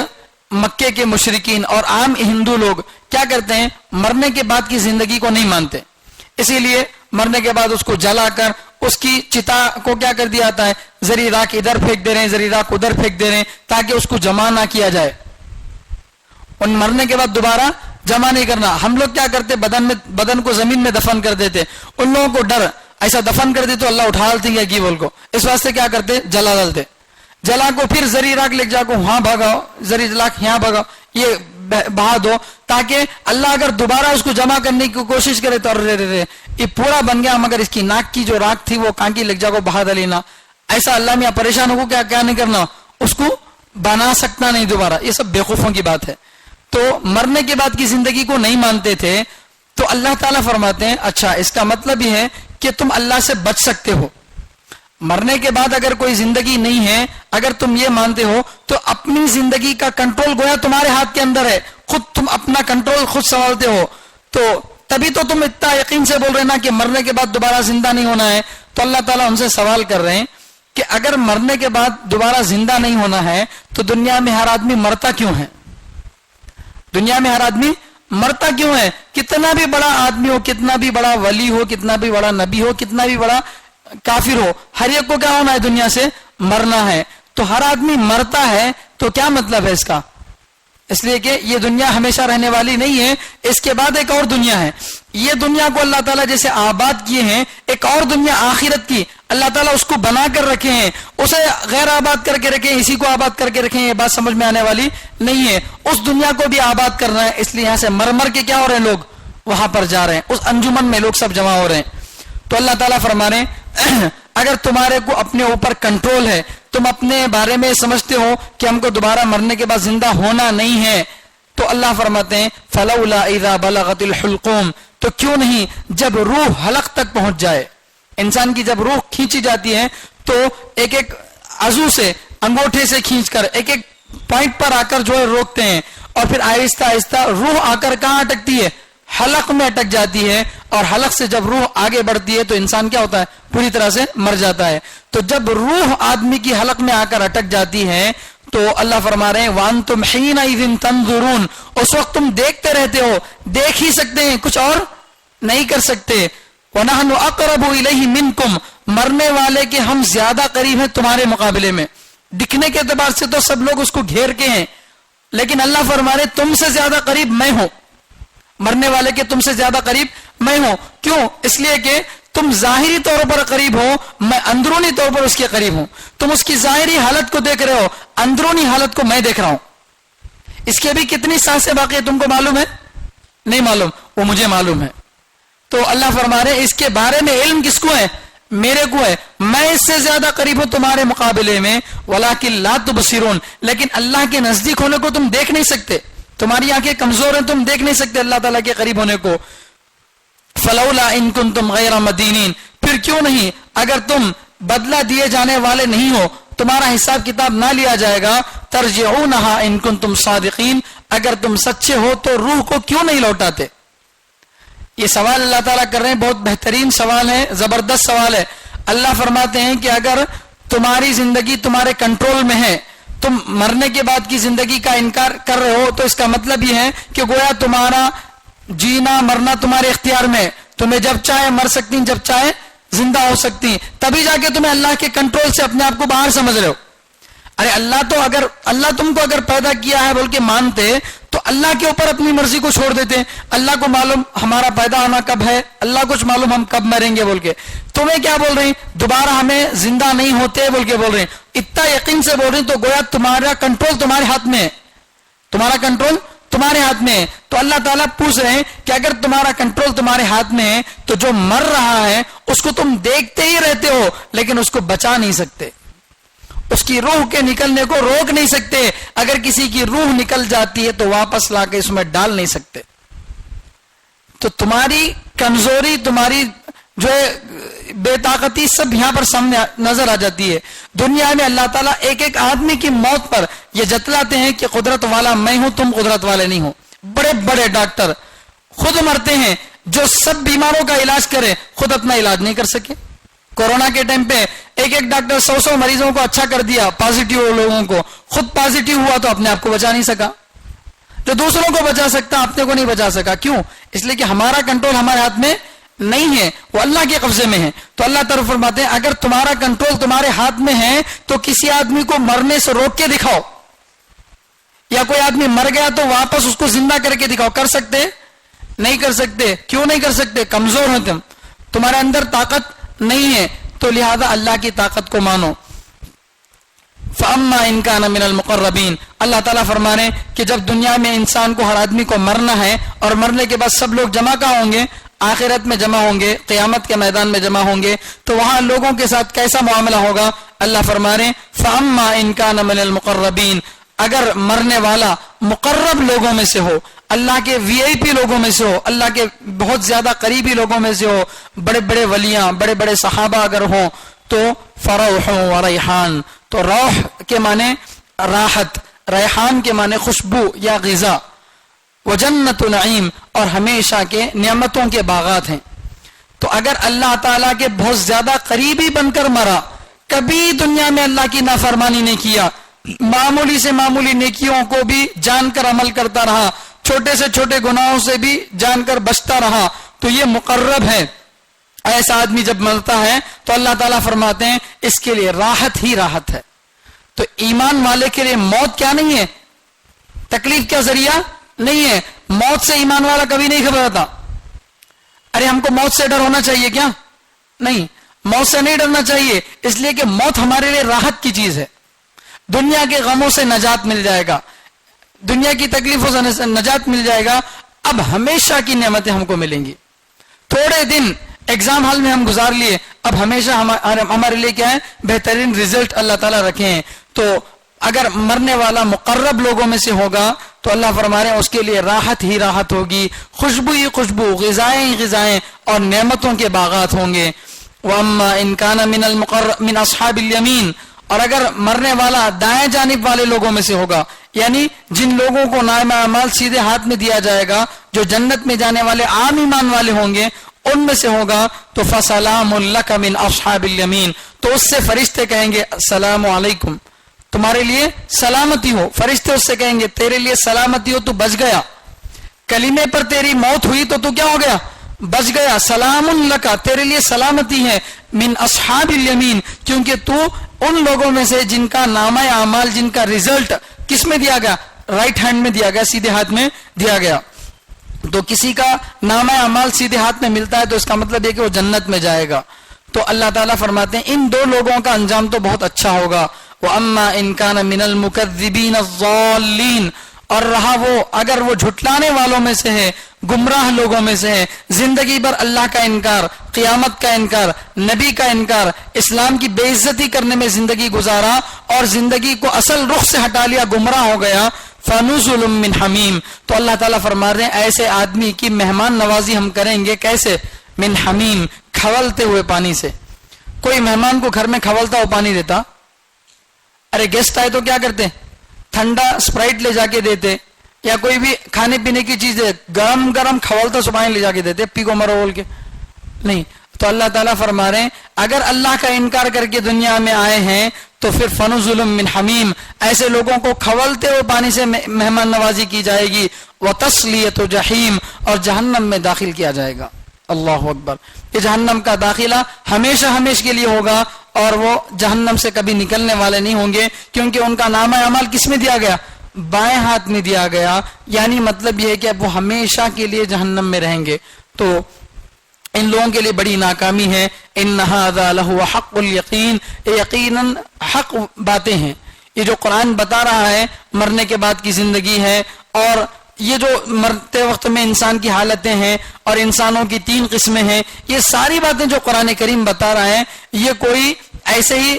مکے کے مشرکین اور عام ہندو لوگ کیا کرتے ہیں، مرنے کے بعد کی زندگی کو نہیں مانتے، اسی لیے مرنے کے بعد اس کو جلا کر اس کی چتا کو کیا کر دیا جاتا ہے، زری راکھ ادھر پھینک دے رہے ہیں، زری راکھ ادھر پھینک دے رہے ہیں تاکہ اس کو جمع نہ کیا جائے، ان مرنے کے بعد دوبارہ جمع نہیں کرنا۔ ہم لوگ کیا کرتے، بدن کو زمین میں دفن کر دیتے، ان لوگوں کو ڈر ایسا دفن کر دی تو اللہ اٹھا ڈالتے ہیں کی بول کو، اس واسطے کیا کرتے، جلا ڈالتے، جلا کو پھر زری راکھ لے جا کو وہاں بھگاؤ، زری راکھ یہاں بھگاؤ، یہ بہا دو تاکہ اللہ اگر دوبارہ اس کو جمع کرنے کی کوشش کرے تو یہ پورا بن گیا، مگر اس کی ناک کی جو راکھ تھی وہ کانکی لگ جا کو بہا ڈالینا، ایسا اللہ میں پریشان ہو کیا نہیں کرنا، اس کو بنا سکتا نہیں دوبارہ۔ یہ سب بیوقوفوں کی بات ہے۔ تو مرنے کے بعد کی زندگی کو نہیں مانتے تھے، تو اللہ تعالیٰ فرماتے ہیں اچھا اس کا مطلب یہ ہے کہ تم اللہ سے بچ سکتے ہو، مرنے کے بعد اگر کوئی زندگی نہیں ہے، اگر تم یہ مانتے ہو تو اپنی زندگی کا کنٹرول گویا تمہارے ہاتھ کے اندر ہے، خود تم اپنا کنٹرول خود سنبھالتے ہو، تو تبھی تو تم اتنا یقین سے بول رہے نا کہ مرنے کے بعد دوبارہ زندہ نہیں ہونا ہے۔ تو اللہ تعالیٰ ان سے سوال کر رہے ہیں کہ اگر مرنے کے بعد دوبارہ زندہ نہیں ہونا ہے تو دنیا میں ہر آدمی مرتا کیوں ہے؟ دنیا میں ہر آدمی مرتا کیوں ہے؟ کتنا بھی بڑا آدمی ہو، کتنا بھی بڑا ولی ہو، کتنا بھی بڑا نبی ہو، کتنا بھی بڑا کافر ہو، ہر ایک کو کیا ہونا ہے، دنیا سے مرنا ہے۔ تو ہر آدمی مرتا ہے تو کیا مطلب ہے اس کا؟ اس لیے کہ یہ دنیا ہمیشہ رہنے والی نہیں ہے، اس کے بعد ایک اور دنیا ہے۔ یہ دنیا کو اللہ تعالیٰ جیسے آباد کیے ہیں، ایک اور دنیا آخرت کی اللہ تعالیٰ اس کو بنا کر رکھے ہیں، اسے غیر آباد کر کے رکھے ہیں، اسی کو آباد کر کے رکھے ہیں، یہ بات سمجھ میں آنے والی نہیں ہے۔ اس دنیا کو بھی آباد کرنا ہے، اس لیے یہاں سے مر کے کیا ہو رہے ہیں، لوگ وہاں پر جا رہے ہیں، اس انجمن میں لوگ سب جمع ہو رہے ہیں۔ تو اللہ تعالیٰ فرما رہے ہیں اگر تمہارے کو اپنے اوپر کنٹرول ہے، تم اپنے بارے میں سمجھتے ہو کہ ہم کو دوبارہ مرنے کے بعد زندہ ہونا نہیں ہے، تو اللہ فرماتے ہیں فلولا اذا بلغت الحلقوم، تو کیوں نہیں جب روح حلق تک پہنچ جائے، انسان کی جب روح کھینچی جاتی ہے تو ایک ایک عضو سے، انگوٹھے سے کھینچ کر ایک ایک پوائنٹ پر آ کر جو ہے روکتے ہیں، اور پھر آہستہ آہستہ روح آ کر کہاں اٹکتی ہے، حلق میں اٹک جاتی ہے، اور حلق سے جب روح آگے بڑھتی ہے تو انسان کیا ہوتا ہے، پوری طرح سے مر جاتا ہے۔ تو جب روح آدمی کی حلق میں آ کر اٹک جاتی ہے تو اللہ فرما رہے ہیں وَأَنْتُمْ حِينَئِذٍ تَنْظُرُونَ، اس وقت تم دیکھتے رہتے ہو، دیکھ ہی سکتے ہیں، کچھ اور نہیں کر سکتے۔ وَنَحْنُ أَقْرَبُ إِلَيْهِ مِنْكُمْ، مرنے والے کے ہم زیادہ قریب ہیں تمہارے مقابلے میں، دکھنے کے اعتبار سے تو سب لوگ اس کو گھیر کے ہیں، لیکن اللہ فرما رہے تم سے زیادہ قریب میں ہوں، مرنے والے کے تم سے زیادہ قریب میں ہوں۔ کیوں؟ اس لیے کہ تم ظاہری طور پر قریب ہو، میں اندرونی طور پر اس کے قریب ہوں۔ تم اس کی ظاہری حالت کو دیکھ رہے ہو، اندرونی حالت کو میں دیکھ رہا ہوں۔ اس کے بھی کتنی سانسیں باقی تم کو معلوم ہے؟ نہیں معلوم، وہ مجھے معلوم ہے۔ تو اللہ فرما رہے اس کے بارے میں علم کس کو ہے؟ میرے کو ہے، میں اس سے زیادہ قریب ہوں تمہارے مقابلے میں، وَلَٰكِن لَا تُبْصِرُونَ، لیکن اللہ کے نزدیک ہونے کو تم دیکھ نہیں سکتے، تمہاری آنکھیں کمزور ہیں، تم دیکھ نہیں سکتے اللہ تعالیٰ کے قریب ہونے کو۔ فلولا ان کنتم غیر مدینین، پھر کیوں نہیں اگر تم بدلہ دیے جانے والے نہیں ہو، تمہارا حساب کتاب نہ لیا جائے گا، ترجعونہا ان کنتم صادقین، اگر تم سچے ہو تو روح کو کیوں نہیں لوٹاتے؟ یہ سوال اللہ تعالیٰ کر رہے ہیں، بہت بہترین سوال ہے، زبردست سوال ہے. اللہ فرماتے ہیں کہ اگر تمہاری زندگی تمہارے کنٹرول میں ہے، تم مرنے کے بعد کی زندگی کا انکار کر رہے ہو، تو اس کا مطلب یہ ہے کہ گویا تمہارا جینا مرنا تمہارے اختیار میں، تمہیں جب چاہے مر سکتی، جب چاہے زندہ ہو سکتی، تبھی جا کے تمہیں اللہ کے کنٹرول سے اپنے آپ کو باہر سمجھ رہے ہو. ارے اللہ تم کو اگر پیدا کیا ہے بول کے مانتے تو اللہ کے اوپر اپنی مرضی کو چھوڑ دیتے. اللہ کو معلوم ہمارا پیدا ہونا کب ہے، اللہ کچھ معلوم ہم کب مریں گے بول کے. تمہیں کیا بول رہی، دوبارہ ہمیں زندہ نہیں ہوتے بول کے بول رہے ہیں. اتنا یقین سے بول رہی تو گویا تمہارا کنٹرول تمہارے ہاتھ میں ہے، تمہارا کنٹرول تمہارے ہاتھ میں ہے. تو اللہ تعالیٰ پوچھ رہے ہیں کہ اگر تمہارا کنٹرول تمہارے ہاتھ میں ہے تو جو مر رہا ہے اس کو تم دیکھتے ہی رہتے ہو لیکن اس کو بچا نہیں سکتے، اس کی روح کے نکلنے کو روک نہیں سکتے. اگر کسی کی روح نکل جاتی ہے تو واپس لا کے اس میں ڈال نہیں سکتے. تو تمہاری کمزوری، تمہاری جو ہے بے طاقتی سب یہاں پر سامنے نظر آ جاتی ہے. دنیا میں اللہ تعالیٰ ایک ایک آدمی کی موت پر یہ جتلاتے ہیں کہ قدرت والا میں ہوں، تم قدرت والے نہیں ہو. بڑے بڑے ڈاکٹر خود مرتے ہیں، جو سب بیماروں کا علاج کرے خود اپنا علاج نہیں کر سکے. کورونا کے ٹائم پہ ایک ڈاکٹر 100 مریضوں کو اچھا کر دیا، پازیٹیو لوگوں کو، خود پازیٹیو ہوا تو اپنے آپ کو بچا نہیں سکا. جو دوسروں کو بچا سکتا اپنے کو نہیں بچا سکا. کیوں؟ اس لیے کہ ہمارا کنٹرول ہمارے ہاتھ میں نہیں ہے، وہ اللہ کے قبضے میں ہے. تو اللہ تعالیٰ فرماتے ہیں اگر تمہارا کنٹرول تمہارے ہاتھ میں ہے تو کسی آدمی کو مرنے سے روک کے دکھاؤ، یا کوئی آدمی مر گیا تو واپس اس کو زندہ کر کے دکھاؤ. کر سکتے؟ نہیں کر سکتے. کیوں نہیں کر سکتے؟ کمزور ہو تم، تمہارے اندر طاقت نہیں ہے. تو لہذا اللہ کی طاقت کو مانو. فَأَمَّا إِن كَانَ مِنَ الْمُقَرَّبِينَ. اللہ تعالیٰ فرما رہے ہیں کہ جب دنیا میں انسان کو، ہر آدمی کو مرنا ہے اور مرنے کے بعد سب لوگ جمع کہاں ہوں گے؟ آخرت میں جمع ہوں گے، قیامت کے میدان میں جمع ہوں گے. تو وہاں لوگوں کے ساتھ کیسا معاملہ ہوگا؟ اللہ فرما رہے ہیں فَأَمَّا إِن كَانَ مِنَ الْمُقَرَّبِينَ. اگر مرنے والا مقرب لوگوں میں سے ہو، اللہ کے VIP لوگوں میں سے ہو، اللہ کے بہت زیادہ قریبی لوگوں میں سے ہو، بڑے بڑے ولیاں، بڑے بڑے صحابہ اگر ہوں، تو فروح و ریحان. تو روح کے معنی راحت، ریحان کے معنی خوشبو یا غذا، وجنت نعیم، اور ہمیشہ کے نعمتوں کے باغات ہیں. تو اگر اللہ تعالیٰ کے بہت زیادہ قریبی بن کر مرا، کبھی دنیا میں اللہ کی نافرمانی نہیں کیا، معمولی سے معمولی نیکیوں کو بھی جان کر عمل کرتا رہا، چھوٹے سے چھوٹے گناہوں سے بھی جان کر بچتا رہا، تو یہ مقرب ہے. ایسا آدمی جب مرتا ہے تو اللہ تعالیٰ فرماتے ہیں اس کے لیے راحت ہی راحت ہے. تو ایمان والے کے لیے موت کیا نہیں ہے؟ تکلیف کا ذریعہ نہیں ہے. موت سے ایمان والا کبھی نہیں گھبراتا. ارے ہم کو موت سے ڈر ہونا چاہیے کیا؟ نہیں، موت سے نہیں ڈرنا چاہیے، اس لیے کہ موت ہمارے لیے راحت کی چیز ہے. دنیا کے غموں سے نجات مل جائے گا، دنیا کی تکلیفوں سے نجات مل جائے گا. اب ہمیشہ کی نعمتیں ہم کو ملیں گی. تھوڑے دن ایگزام ہال میں ہم گزار لیے، اب ہمیشہ ہمارے لیے کیا ہے؟ بہترین رزلٹ اللہ تعالیٰ رکھے ہیں. تو اگر مرنے والا مقرب لوگوں میں سے ہوگا تو اللہ فرما رہے ہیں اس کے لیے راحت ہی راحت ہوگی، خوشبو ہی خوشبو، غذائیں ہی غذائیں، اور نعمتوں کے باغات ہوں گے. وَأَمَّا إِن كَانَ مِنَ أَصْحَابِ الْيَمِينَ. اور اگر مرنے والا دائیں جانب والے لوگوں میں سے ہوگا، یعنی جن لوگوں کو نامہ اعمال سیدھے ہاتھ میں دیا جائے گا، جو جنت میں جانے والے عام ایمان والے ہوں گے، ان میں سے ہوگا، تو فَسَلَامٌ لَكَ مِنْ أَصْحَابِ الْيَمِينَ. تو اس سے فرشتے کہیں گے السلام علیکم، تمہارے لیے سلامتی ہو. فرشتے اس سے کہیں گے تیرے لیے سلامتی ہو، تو بچ گیا. کلمے پر تیری موت ہوئی تو کیا ہو گیا؟ بچ گیا. سلام لک، تیرے لیے سلامتی ہے، من اصحاب الیمین، کیونکہ تو ان لوگوں میں سے جن کا نامہ اعمال، جن کا رزلٹ کس میں دیا گیا؟ رائٹ ہینڈ میں دیا گیا، سیدھے ہاتھ میں دیا گیا. تو کسی کا نامہ اعمال سیدھے ہاتھ میں ملتا ہے تو اس کا مطلب یہ کہ وہ جنت میں جائے گا. تو اللہ تعالیٰ فرماتے ہیں ان دو لوگوں کا انجام تو بہت اچھا ہوگا. وَأَمَّا إِن كَانَ مِنَ الْمُكَذِّبِينَ الضَّالِّينَ. اور رہا وہ اگر وہ جھٹلانے والوں میں سے ہے، گمراہ لوگوں میں سے ہے، زندگی بھر اللہ کا انکار، قیامت کا انکار، نبی کا انکار، اسلام کی بے عزتی کرنے میں زندگی گزارا اور زندگی کو اصل رخ سے ہٹا لیا، گمراہ ہو گیا، فَنُزُلٌ مِّنْ حَمِيمٍ. تو اللہ تعالیٰ فرما رہے ہیں ایسے آدمی کی مہمان نوازی ہم کریں گے. کیسے؟ من حمیم، کھولتے ہوئے پانی سے. کوئی مہمان کو گھر میں کھولتا ہوا پانی دیتا؟ ارے گیسٹ آئے تو کیا کرتے؟ ٹھنڈا اسپرائٹ لے جا کے دیتے، یا کوئی بھی کھانے پینے کی چیز ہے گرم گرم کھولتا صبح لے جا کے دیتے پی کو مرو بول کے نہیں. تو اللہ تعالیٰ فرما رہے ہیں اگر اللہ کا انکار کر کے دنیا میں آئے ہیں تو پھر فنزل من حمیم، ایسے لوگوں کو کھولتے ہوئے پانی سے مہمان نوازی کی جائے گی، وتصلیۃ جحیم، اور جہنم میں داخل کیا جائے گا. اللہ اکبر. یہ جہنم کا داخلہ ہمیشہ ہمیشہ کے لیے ہوگا اور وہ جہنم سے کبھی نکلنے والے نہیں ہوں گے، کیونکہ ان کا نامہ اعمال کس میں دیا گیا؟ بائیں ہاتھ میں دیا گیا. یعنی مطلب یہ ہے کہ اب وہ ہمیشہ کے لیے جہنم میں رہیں گے. تو ان لوگوں کے لیے بڑی ناکامی ہے. ان ھذا لہو حق الیقین، یقیناً حق باتیں ہیں. یہ جو قرآن بتا رہا ہے مرنے کے بعد کی زندگی ہے، اور یہ جو مرتے وقت میں انسان کی حالتیں ہیں اور انسانوں کی 3 قسمیں ہیں، یہ ساری باتیں جو قرآن کریم بتا رہا ہے یہ کوئی ایسے ہی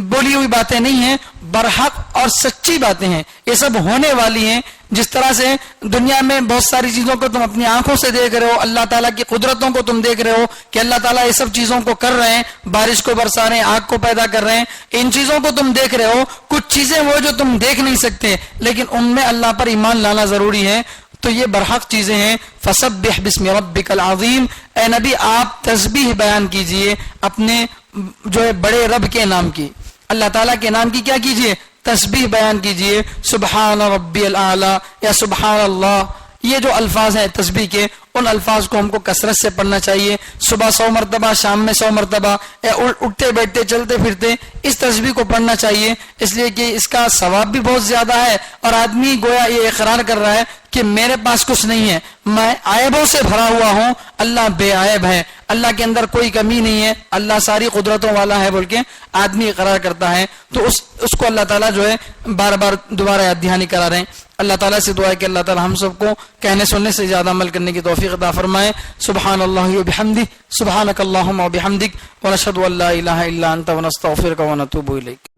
بولی ہوئی باتیں نہیں ہیں، برحق اور سچی باتیں ہیں. یہ سب ہونے والی ہیں. جس طرح سے دنیا میں بہت ساری چیزوں کو تم اپنی آنکھوں سے دیکھ رہے ہو، اللہ تعالیٰ کی قدرتوں کو تم دیکھ رہے ہو کہ اللہ تعالیٰ یہ سب چیزوں کو کر رہے ہیں، بارش کو برسا رہے ہیں، آگ کو پیدا کر رہے ہیں، ان چیزوں کو تم دیکھ رہے ہو. کچھ چیزیں وہ جو تم دیکھ نہیں سکتے لیکن ان میں اللہ پر ایمان لانا ضروری ہے. تو یہ برحق چیزیں ہیں. فسبح بسم ربک العظیم، اے نبی آپ تسبیح بیان کیجئے اپنے جو ہے بڑے رب کے نام کی، اللہ تعالیٰ کے نام کی کیا کیجئے؟ تسبیح بیان کیجئے. سبحان ربی الاعلی یا سبحان اللہ، یہ جو الفاظ ہیں تسبیح کے، ان الفاظ کو ہم کو کثرت سے پڑھنا چاہیے. صبح 100 مرتبہ، شام میں 100 مرتبہ، یا اٹھتے بیٹھتے چلتے پھرتے اس تسبیح کو پڑھنا چاہیے، اس لیے کہ اس کا ثواب بھی بہت زیادہ ہے. اور آدمی گویا یہ اقرار کر رہا ہے کہ میرے پاس کچھ نہیں ہے، میں عیبوں سے بھرا ہوا ہوں، اللہ بے عیب ہے، اللہ کے اندر کوئی کمی نہیں ہے، اللہ ساری قدرتوں والا ہے بول کے آدمی اقرار کرتا ہے. تو اس کو اللہ تعالیٰ جو ہے بار بار دوبارہ یاد دہانی کرا رہے ہیں. اللہ تعالیٰ سے دعا ہے کہ اللہ تعالیٰ ہم سب کو کہنے سننے سے زیادہ عمل کرنے کی توفیق عطا فرمائے. سبحان اللہ و بحمدہ، سبحانک اللہم و بحمدک، ونشہد ان لا الہ الا انت ونستغفرک ونتوب الیک.